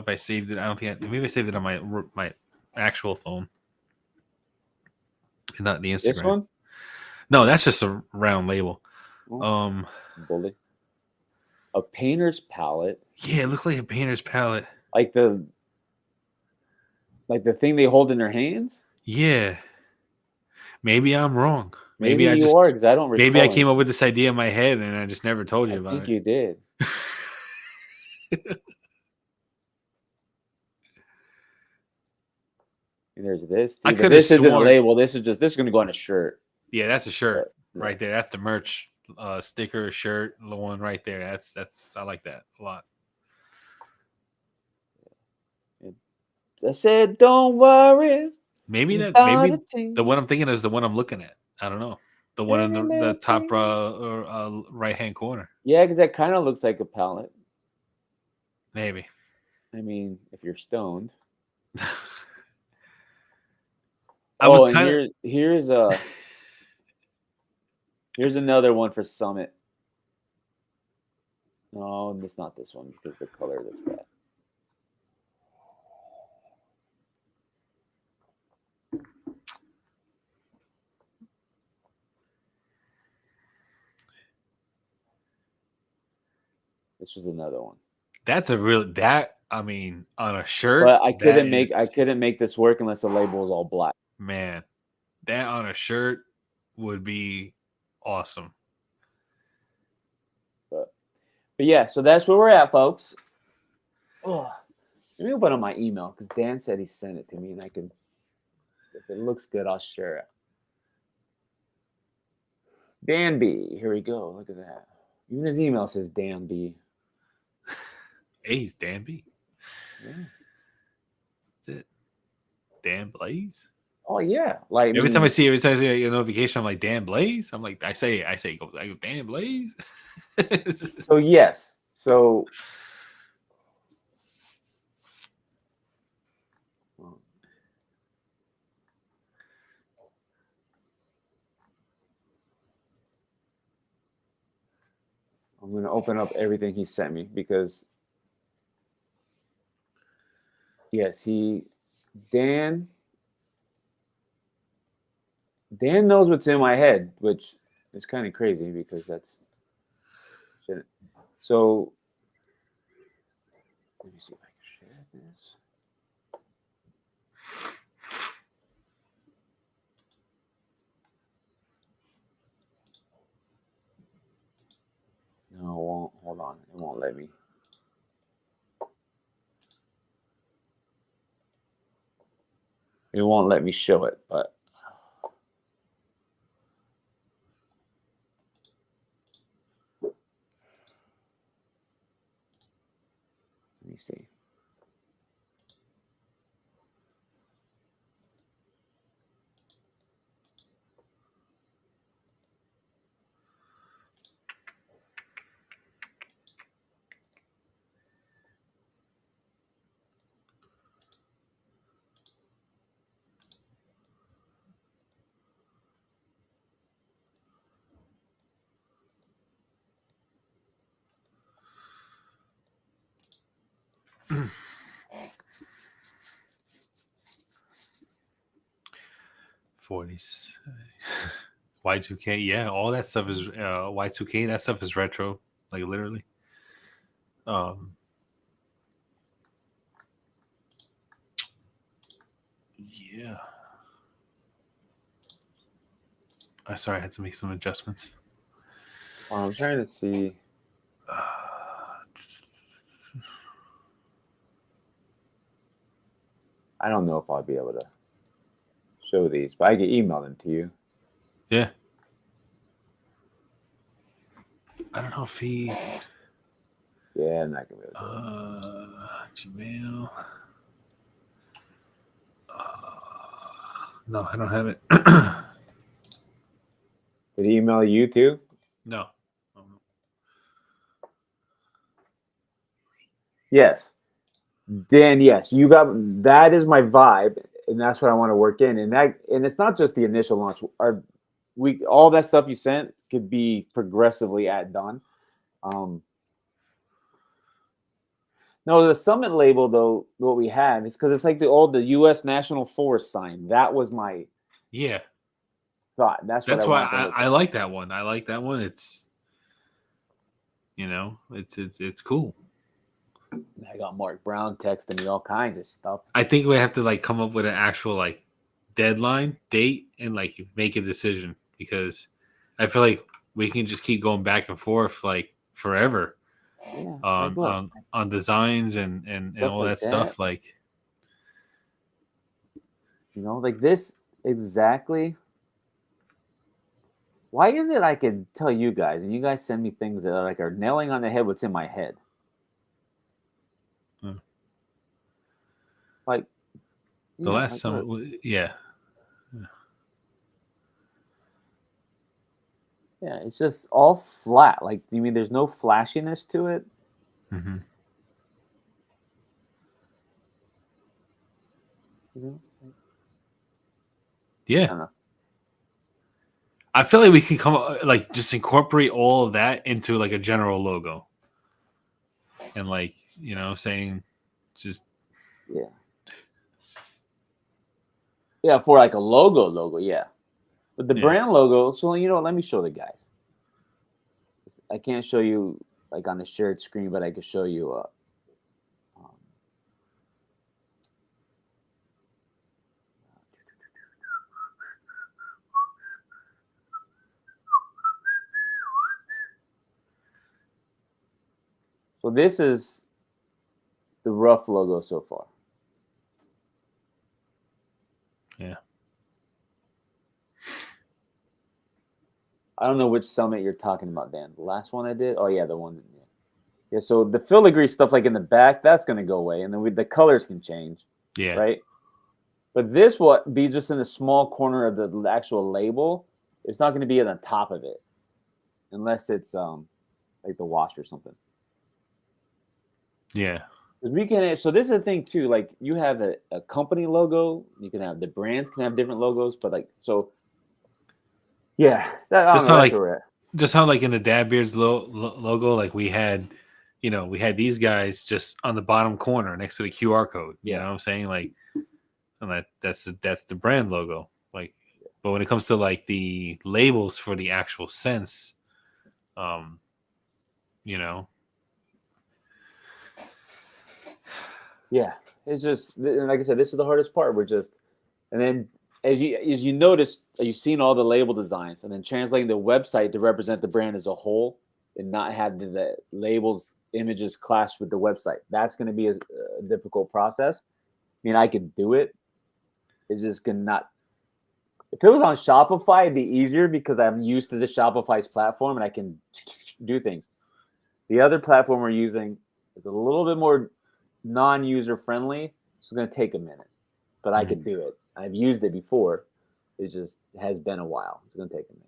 I saved it. I don't think maybe I saved it on my actual phone, and not the Instagram. This one? No, that's just a round label. Bully. A painter's palette. Yeah, it looked like a painter's palette. Like the thing they hold in their hands? Yeah. Maybe I'm wrong. Maybe I are, because I don't recall. Maybe I came up with this idea in my head and I just never told you about it. I think you did. And there's this. This isn't a label. This is going to go on a shirt. Yeah, that's a shirt right there. That's the merch sticker shirt, the one right there. That's I like that a lot. I said, don't worry Maybe about a the thing. one I'm thinking is the one I'm looking at. I don't know. The one in the top right hand corner. Yeah, because that kind of looks like a palette. Maybe. I mean, if you're stoned. I was And kind of. here's another one for Summit. No, it's not this one because the color looks bad. This was another one. That's a real that. I mean, on a shirt. But I couldn't is, make this work unless the label was all black. Man, that on a shirt would be awesome. But yeah, so that's where we're at, folks. Oh, let me open up my email because Dan said he sent it to me, and I can. If it looks good, I'll share it. Dan B. Here we go. Look at that. Even his email says Dan B. Hey, he's Dan B. Yeah. That's it. Dan Blaze. Oh yeah. Like every time I see a notification, I'm like Dan Blaze. I'm like I go Dan Blaze. So yes. So I'm going to open up everything he sent me because yes, Dan knows what's in my head, which is kind of crazy because that's shit. So let me see if I can share this. No, it won't. Hold on. It won't let me. It won't let me show it, but let me see. '40s. Y2K, yeah, all that stuff is Y2K. That stuff is retro, like literally. Yeah. I'm sorry, I had to make some adjustments. I'm trying to see. I don't know if I'll be able to show these, but I can email them to you. Yeah. I don't know if he. Yeah, I'm not gonna be able to do it. Gmail. No, I don't have it. Did he email you too? No. Yes. Dan, yes, you got that is my vibe, and that's what I want to work in. And it's not just the initial launch. All that stuff you sent could be progressively done. No, the Summit label though, what we have is because it's like the U.S. National Forest sign. That was my thought. That's why I like that one. I like that one. It's it's cool. I got Mark Brown texting me all kinds of stuff. I think we have to like come up with an actual like deadline date and like make a decision because I feel like we can just keep going back and forth like forever on designs and all that stuff. Like, like this exactly. Why is it I can tell you guys, and you guys send me things that are nailing on the head what's in my head? Hmm. Like, The yeah, last like summer, look, yeah. yeah, it's just all flat. Like, you mean there's no flashiness to it? Hmm. You know? I Yeah. don't know. I feel like we can come like just incorporate all of that into like a general logo, and like saying just Yeah, yeah, for like a logo, yeah. But the yeah. brand logo. So you know what? Let me show the guys. I can't show you like on the shared screen, but I can show you. Um, so this is the rough logo so far. Yeah. I don't know which summit you're talking about, Dan. The last one I did. Oh yeah, the one. Yeah. Yeah. So the filigree stuff, like in the back, that's going to go away, and then the colors can change, Yeah. right? But this will be just in a small corner of the actual label. It's not going to be on the top of it, unless it's like the wash or something. Yeah. 'Cause we can. So this is the thing too. Like you have a company logo. You can have the brands can have different logos, but like so. Yeah, I don't Just know. how That's where like we're at. just how like in the Dad Beards logo, like we had, we had these guys just on the bottom corner next to the QR code. You Yeah. know what I'm saying? Like, and that's the brand logo. Like, but when it comes to like the labels for the actual scents, um, you know, Yeah, it's just and like I said, this is the hardest part. We're just and then as you notice, you've seen all the label designs, and then translating the website to represent the brand as a whole, and not have the labels images clash with the website. That's going to be a difficult process. I mean, I could do it. It's just gonna not. If it was on Shopify, it'd be easier because I'm used to the Shopify's platform and I can do things. The other platform we're using is a little bit more non-user friendly. It's going to take a minute, but I mhm. could do it. I've used it before. It just has been a while. It's going to take a minute.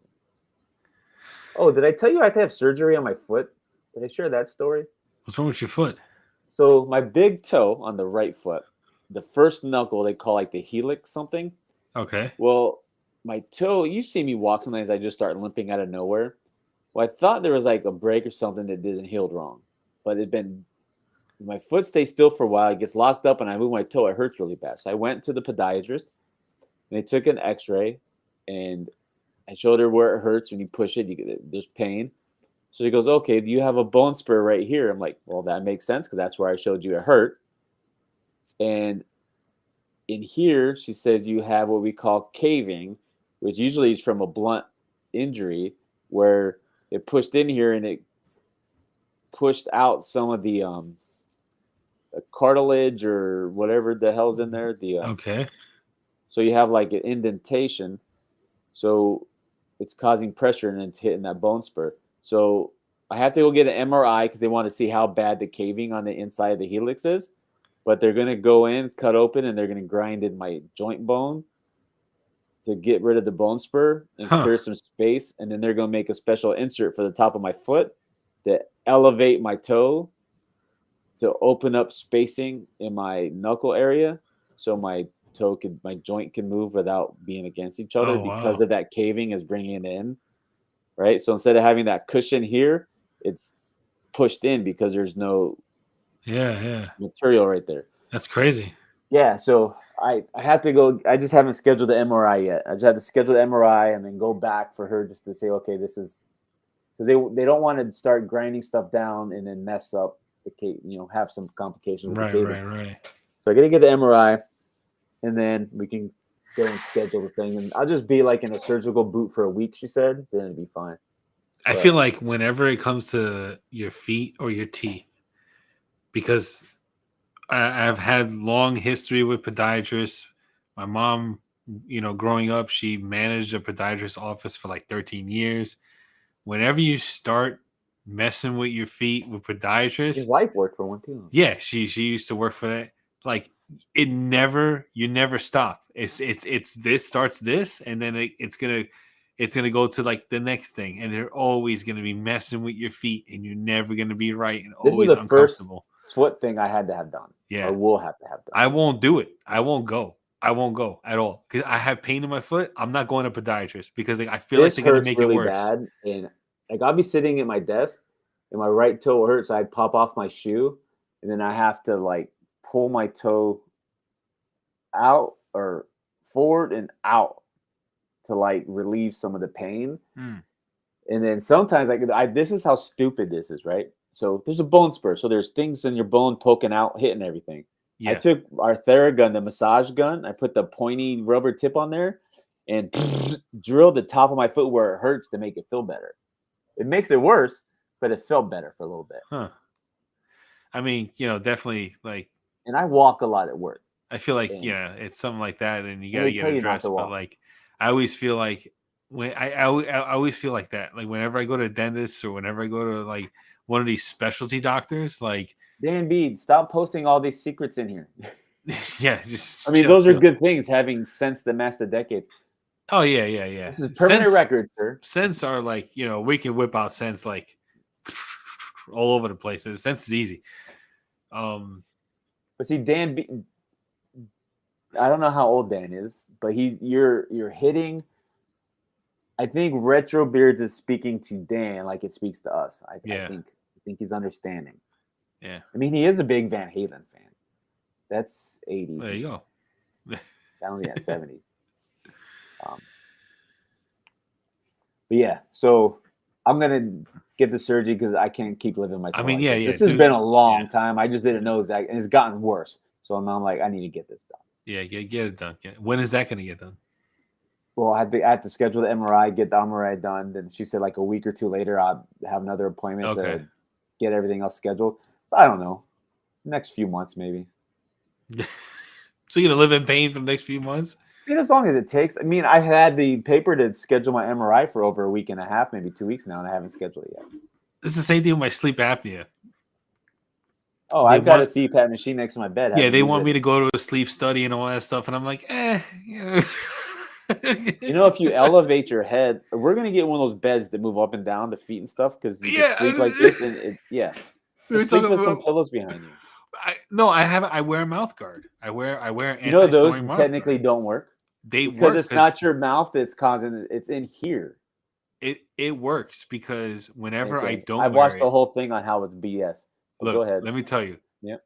Oh, did I tell you I had to have surgery on my foot? Did I share that story? What's wrong with your foot? So my big toe on the right foot, the first knuckle they call like the helix something. Okay. Well, my toe, you see me walk sometimes, I just start limping out of nowhere. Well, I thought there was like a break or something that didn't healed wrong, but it'd been my foot stays still for a while. It gets locked up, and I move my toe. It hurts really bad. So I went to the podiatrist, and they took an X-ray, and I showed her where it hurts. When you push it, there's pain. So she goes, "Okay, do you have a bone spur right here?" I'm like, "Well, that makes sense because that's where I showed you it hurt." And in here, she said you have what we call caving, which usually is from a blunt injury where it pushed in here and it pushed out some of the cartilage or whatever the hell's in there. Okay. So you have like an indentation, so it's causing pressure and it's hitting that bone spur. So I have to go get an MRI because they want to see how bad the caving on the inside of the helix is. But they're gonna go in, cut open, and they're gonna grind in my joint bone to get rid of the bone spur and Huh. clear some space. And then they're gonna make a special insert for the top of my foot to elevate my toe to open up spacing in my knuckle area so my joint can move without being against each other Oh because wow. of that caving is bringing it in, right? So instead of having that cushion here, it's pushed in because there's no Yeah. Yeah. material right there. That's crazy. Yeah, so I have to go. I just haven't scheduled the MRI yet. I just have to schedule the MRI and then go back for her just to say, okay, this is because they don't want to start grinding stuff down and then mess up have some complications with the Right. caving. Right. Right. So I gotta get the MRI, and then we can go and schedule the thing. And I'll just be like in a surgical boot for a week. She said, then it'd be fine. I But feel like whenever it comes to your feet or your teeth, because I've had long history with podiatrists. My mom growing up, she managed a podiatrist office for like 13 years. Whenever you start messing with your feet with His podiatrists, wife worked for one too. yeah, she used to work for that. Like you never stop. It's this starts this, and then it's gonna go to like the next thing, and they're always gonna be messing with your feet, and you're never gonna be right, and This is always the first uncomfortable. foot thing I had to have done, or Yeah, will have to have done. I won't do it. I won't go. I won't go at all because I have pain in my foot. I'm not going to podiatrist because like, I feel like This they're gonna hurts make it really worse. bad, and like I'll be sitting at my desk, and my right toe hurts. So I pop off my shoe, and then I have to like pull my toe out or forward and out to like relieve some of the pain. Mm, And then sometimes this is how stupid this is, right? So there's a bone spur. So there's things in your bone poking out, hitting everything. I yeah, took our Theragun, the massage gun. I put the pointy rubber tip on there and drilled the top of my foot where it hurts to make it feel better. It makes it worse, but it felt better for a little bit. huh? I mean, definitely like And I walk a lot at work. I feel like And it's something like that, and you got and to they get tell you not addressed. to But walk. like, I always feel like when I always feel like that. Like whenever I go to a dentist or whenever I go to like one of these specialty doctors, like Dan B, stop posting all these secrets in here. yeah, just I mean, chill, those are chill. good things, having sense that master decades. Oh yeah. This is permanent record, sir. Scents are like we can whip out scents like all over the place. The sense is easy. But see, Dan B, I don't know how old Dan is, but you're hitting. I think Retro Beards is speaking to Dan like it speaks to us. I Yeah, think he's understanding. yeah. I mean, he is a big Van Halen fan. That's 80s. There you go. Down at 70s. But yeah, so I'm gonna get the surgery because I can't keep living my. I mean, like yeah, this. yeah. This has dude, been a long yes. time. I just didn't know exactly, and it's gotten worse. So I'm like, I need to get this done. Yeah, get it done. When is that going to get done? Well, I had to schedule the MRI, get the MRI done. Then she said like a week or two later, I'll have another appointment to get everything else scheduled. So I don't know, next few months maybe. So you're gonna live in pain for the next few months? I mean, as long as it takes. I mean, I had the paper to schedule my MRI for over a week and a half, maybe 2 weeks now, and I haven't scheduled it yet. It's the same thing with my sleep apnea. Oh, I've got a CPAP machine next to my bed. Yeah, they want me to go to a sleep study and all that stuff, and I'm like, You know, if you elevate your head, we're gonna get one of those beds that move up and down, the feet and stuff, because you just sleep like this, and just sleep with some pillows behind you. I wear a mouth guard. I wear Those technically don't work. Because work it's not your mouth that's causing it. It's in here. It works because whenever I don't, I've watched the whole thing on how it's BS. Look, go ahead. Let me tell you. Yeah.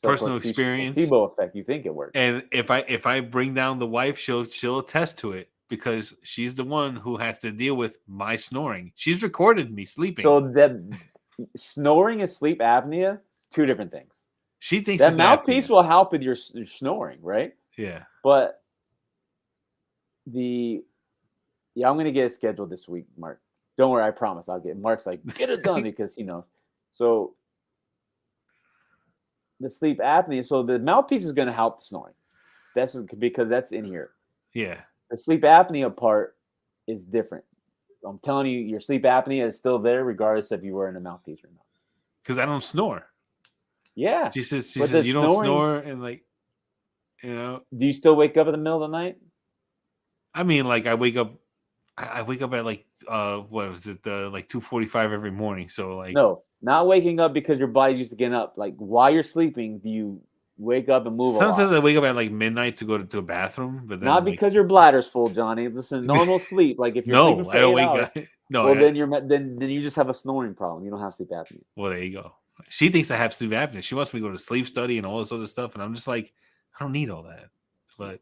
Personal experience. Placebo effect. You think it works? And if I bring down the wife, she'll attest to it because she's the one who has to deal with my snoring. She's recorded me sleeping. So that snoring and sleep apnea, two different things. She thinks that mouthpiece will help with your snoring, right? Yeah. But I'm gonna get it scheduled this week, Mark. Don't worry, I promise I'll get it. Mark's like, get it done because he knows. So the sleep apnea, so the mouthpiece is gonna help the snoring. That's because that's in here. Yeah. The sleep apnea part is different. I'm telling you, your sleep apnea is still there regardless if you're wearing a mouthpiece or not. Because I don't snore. Yeah. She says you don't snore and like, Do you still wake up in the middle of the night? I mean, like I wake up at like what was it, like 2:45 every morning. So like no, not waking up because your body's used to getting up. Like while you're sleeping, do you wake up and move? Sometimes I wake up at like midnight to go to a bathroom, but then not because your bladder's full, Johnny. Listen, normal sleep. Like if you're sleeping for 8 hours, then you just have a snoring problem. You don't have sleep apnea. Well, there you go. She thinks I have sleep apnea. She wants me to go to sleep study and all this other stuff, and I'm just like, I don't need all that. But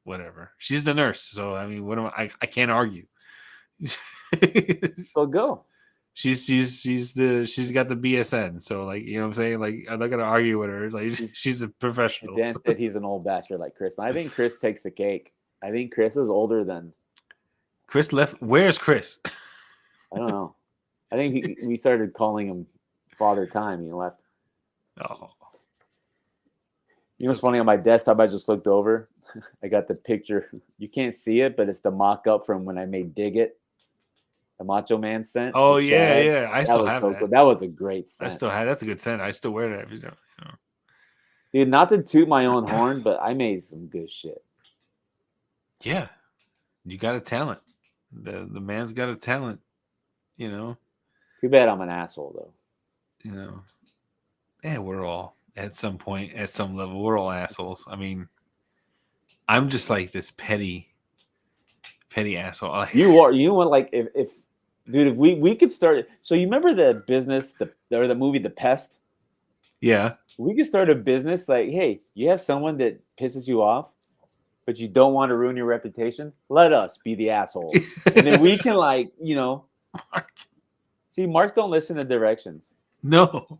whatever. She's the nurse, so I mean, what am I can't argue. So go. She's got the BSN, so like, you know what I'm saying? Like, I'm not gonna argue with her. Like, she's a professional. Dan said he's an old bastard like Chris. And I think Chris takes the cake. I think Chris is older than Chris left. Where's Chris? I don't know. I think we started calling him Father Time. He left. Oh. You know what's funny? On my desktop, I just looked over. I got the picture. You can't see it, but it's the mock-up from when I made Dig It, the Macho Man scent. Oh with yeah, Chad. yeah. I That still was have so that. cool. That was a great I scent. still have. That's a good scent. I still wear that every day. You know. Dude, not to toot my own horn, but I made some good shit. Yeah, you got a talent. The man's got a talent. You know. Too bad I'm an asshole, though. You know. Yeah, we're all at some point, at some level, we're all assholes. I mean, I'm just like this petty asshole. You are. You know what? Like, if dude, if we could start. So you remember the business, the movie, The Pest? Yeah. We could start a business like, hey, you have someone that pisses you off, but you don't want to ruin your reputation. Let us be the assholes, and then we can like, Mark. see, Mark don't listen to directions. No,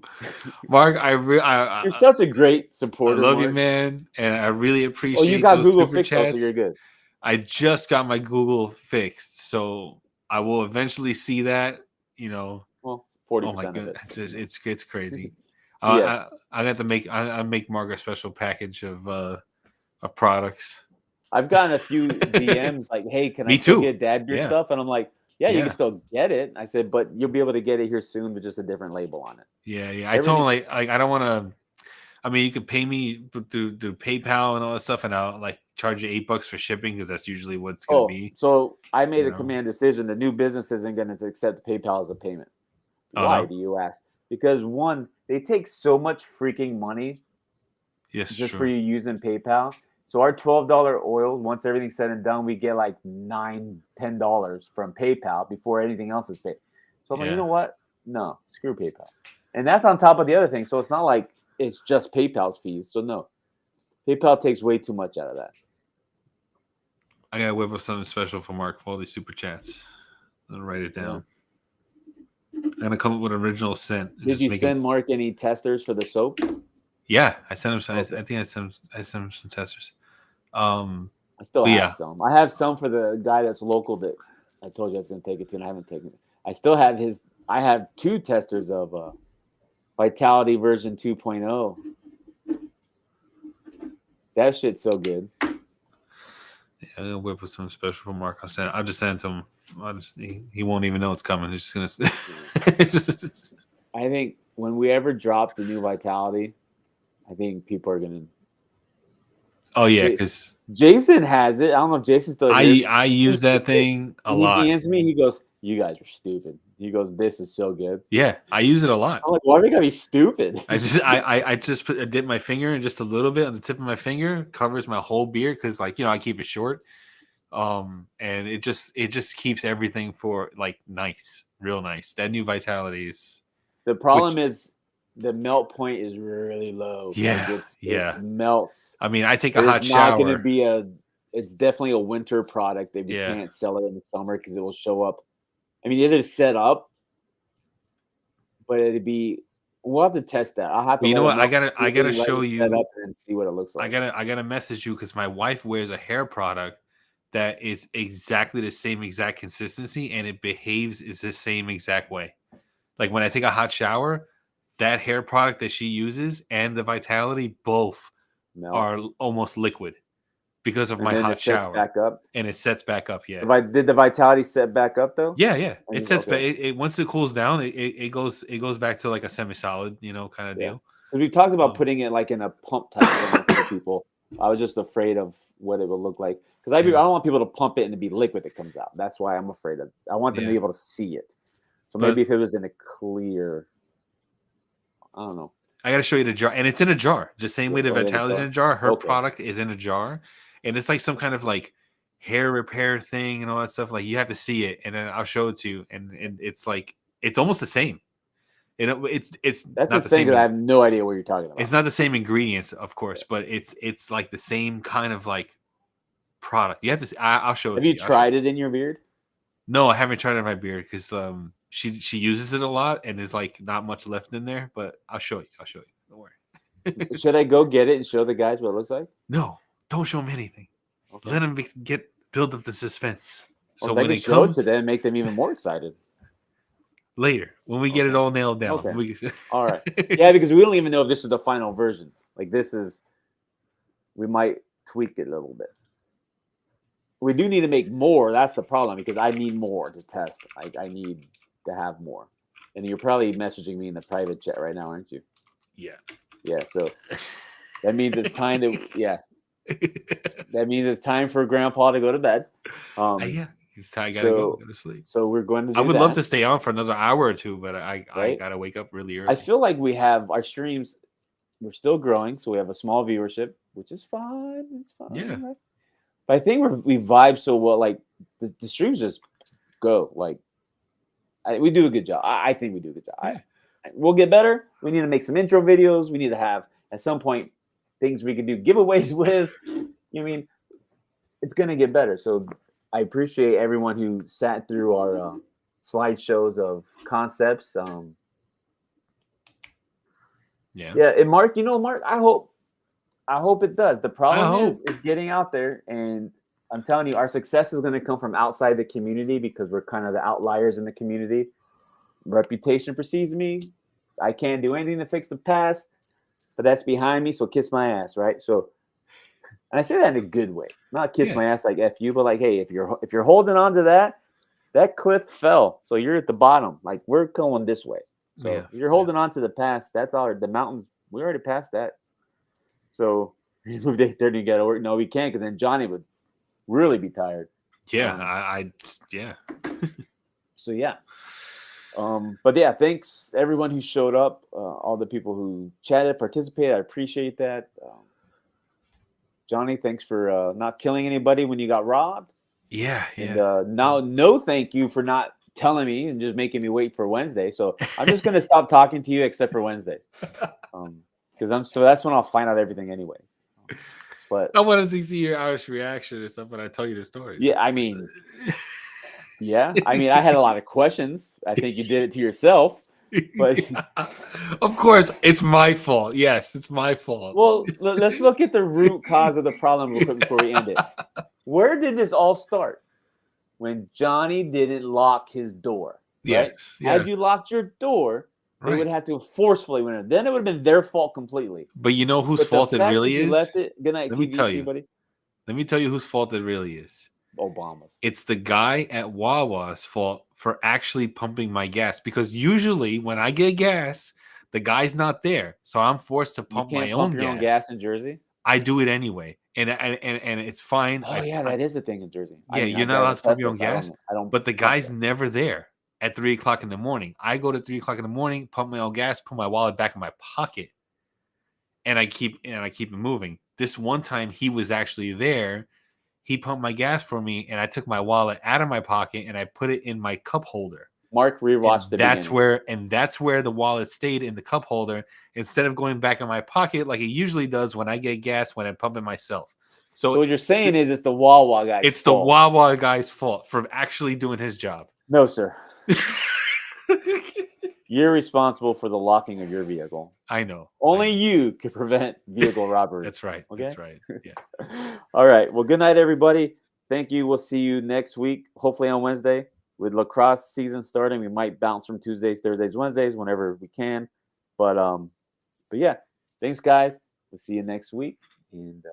Mark, You're such a great I supporter. love Mark. you, man, and I really Oh, appreciate you got those Google super fixed, so chats. you're good. I just got my Google fixed, so I will eventually see that. You know, Well, oh my 40% of goodness, it. it's crazy. Yes. I got to make I make Mark a special package of products. I've gotten a few DMs like, "Hey, can I Me still too. get dad beer Yeah. stuff?" And I'm like, "Yeah, you Yeah. can still get it." I said, "But you'll be able to get it here soon with just a different label on it." Yeah. I told him like I don't want to. I mean, you could pay me through PayPal and all that stuff, and I'll like charge you $8 for shipping because that's usually what it's gonna Oh, be. so I made You a know. command decision. The new business isn't going to accept PayPal as a payment. Why, Uh-huh. do you ask? Because one, they take so much freaking money Yes, just for true. you using PayPal. So our $12 oil, once everything's said and done, we get like $9, $10 from PayPal before anything else is paid. So I'm like, you Yeah. know what? No, screw PayPal. And that's on top of the other thing. So it's not like it's just PayPal's fees. So no, PayPal takes way too much out of that. I gotta whip up something special for Mark for all these super chats. I'll write it down. I'm gonna come up with an original scent. And Did just you make send Mark any testers for the soap? Yeah, I sent him. Some, Okay. I think I sent him some testers. I still But have yeah, some. I have some for the guy that's local that I told you I was going to take it to, and I haven't taken it. I still have his. I have two testers of Vitality version 2.0. That shit's so good. I'm gonna whip up something special for Mark. I'll just send it to him. He won't even know it's coming. He's just gonna. I think when we ever drop the new Vitality, I think people are going to. Oh yeah, because Jason has it. I don't know if Jason's still here. I use that thing a He lot. DMs me. He goes, "You guys are stupid." He goes, "This is so good." Yeah, I use it a lot. I'm like, "Why are they gotta be stupid?" I just I dip my finger in just a little bit on the tip of my finger, covers my whole beard because like I keep it short. And it just keeps everything for like nice, real nice. That new Vitality is The problem is the melt point is really low. Yeah, Like yeah. it melts. I mean, I take a But hot it's not going to shower. be it's definitely a winter product that we Yeah. can't sell it in the summer because it will show up. I mean, it is set up, but we'll have to test that. I'll have to You let know him what? know. I gotta Let show it set you. up and see what it looks like. I gotta message you because my wife wears a hair product that is exactly the same exact consistency and it behaves is the same exact way. Like when I take a hot shower, that hair product that she uses and the Vitality both Melt. are almost liquid because of And my then hot it sets shower. back up. And it sets back up. Yeah. Did the Vitality set back up though? Yeah. It sets back. Okay. It once it cools down, it goes back to like a semi-solid, kind of deal. Because we talked about putting it like in a pump type thing for people. I was just afraid of what it would look like because I don't want people to pump it and to be liquid that comes out. That's why I'm afraid of. I want them to be able to see it. So maybe if it was in a clear, I don't know. I got to show you the jar, and it's in a jar. The same way the Vitality's in a jar. Her product is in a jar, and it's like some kind of like hair repair thing and all that stuff. Like you have to see it, and then I'll show it to you, and it's like it's almost the same. It's That's not the same because I have no idea what you're talking about. It's not the same ingredients, of course, but it's like the same kind of like product. You have to. I'll show it. Have you tried it in your beard? No, I haven't tried it in my beard because she uses it a lot and there's like not much left in there. But I'll show you. Don't worry. Should I go get it and show the guys what it looks like? No, don't show them anything. Okay. Let them build up the suspense. So when it show it to them, make them even more excited. Later, when we get it all nailed down. Okay. All right. Yeah, because we don't even know if this is the final version. Like this is we might tweak it a little bit. We do need to make more. That's the problem because I need more to test. I need to have more. And you're probably messaging me in the private chat right now, aren't you? Yeah. Yeah. So that means it's time to. Yeah. That means it's time for Grandpa to go to bed. Yeah, he's tired. Gotta go to sleep. So we're going to. I would love to stay on for another hour or two, but I right? gotta wake up really early. I feel like we have our streams. We're still growing, so we have a small viewership, which is fine. It's fine. Yeah. Right? But I think we vibe so well. Like the streams just go. Like we do a good job. I think we do a good job. Yeah. We'll get better. We need to make some intro videos. We need to have at some point things we can do giveaways with. You know what I mean? It's gonna get better. So I appreciate everyone who sat through our slideshows of concepts. Yeah. And Mark, Mark, I hope it does. The problem is getting out there, and I'm telling you, our success is going to come from outside the community because we're kind of the outliers in the community. Reputation precedes me. I can't do anything to fix the past, but that's behind me. So kiss my ass, right? So, and I say that in a good way, not kiss my ass like F you, but like, hey, if you're holding on to that cliff fell, so you're at the bottom. Like we're going this way. So if you're holding on to the past, that's all. The mountains, we already passed that. So you moved 8:30 to get to work. No, we can't, because then Jonnie would really be tired. Yeah, yeah. So yeah. But yeah, thanks everyone who showed up, all the people who chatted, participated. I appreciate that. Jonnie, thanks for not killing anybody when you got robbed. Yeah. And now, no, thank you for not telling me and just making me wait for Wednesday. So I'm just gonna stop talking to you except for Wednesdays, because that's when I'll find out everything anyways. But I wanted to see your Irish reaction or something. I tell you the story. Yeah, I mean, I had a lot of questions. I think you did it to yourself. But of course, it's my fault. Yes, it's my fault. Well, let's look at the root cause of the problem real quick before we end it. Where did this all start? When Jonnie didn't lock his door. Right? Yes. Had you locked your door, they would have to forcefully win it. Then it would have been their fault completely. But you know whose fault it really is? Left it. Good night, Let me tell you. buddy. Let me tell you whose fault it really is. Obama's. It's the guy at Wawa's fault for actually pumping my gas, because usually when I get gas, the guy's not there, so I'm forced to pump my own gas in Jersey. I do it anyway, and it's fine. Oh that is a thing in Jersey. Yeah, you're not allowed to pump your own gas. I don't. But the guy's never there at 3:00 in the morning. I go to 3:00 in the morning, pump my own gas, put my wallet back in my pocket, and I keep it moving. This one time he was actually there. He pumped my gas for me, and I took my wallet out of my pocket and I put it in my cup holder. Mark rewatched the beginning. That's where the wallet stayed, in the cup holder, instead of going back in my pocket like it usually does when I get gas when I pump it myself. So what you're saying is it's the Wawa guy's fault. It's the Wawa guy's fault for actually doing his job. No, sir. You're responsible for the locking of your vehicle. I know. Only you can prevent vehicle robbery. That's right. Okay? That's right. Yeah. All right. Well, good night, everybody. Thank you. We'll see you next week, hopefully on Wednesday. With lacrosse season starting, we might bounce from Tuesdays, Thursdays, Wednesdays, whenever we can. But yeah, thanks, guys. We'll see you next week. And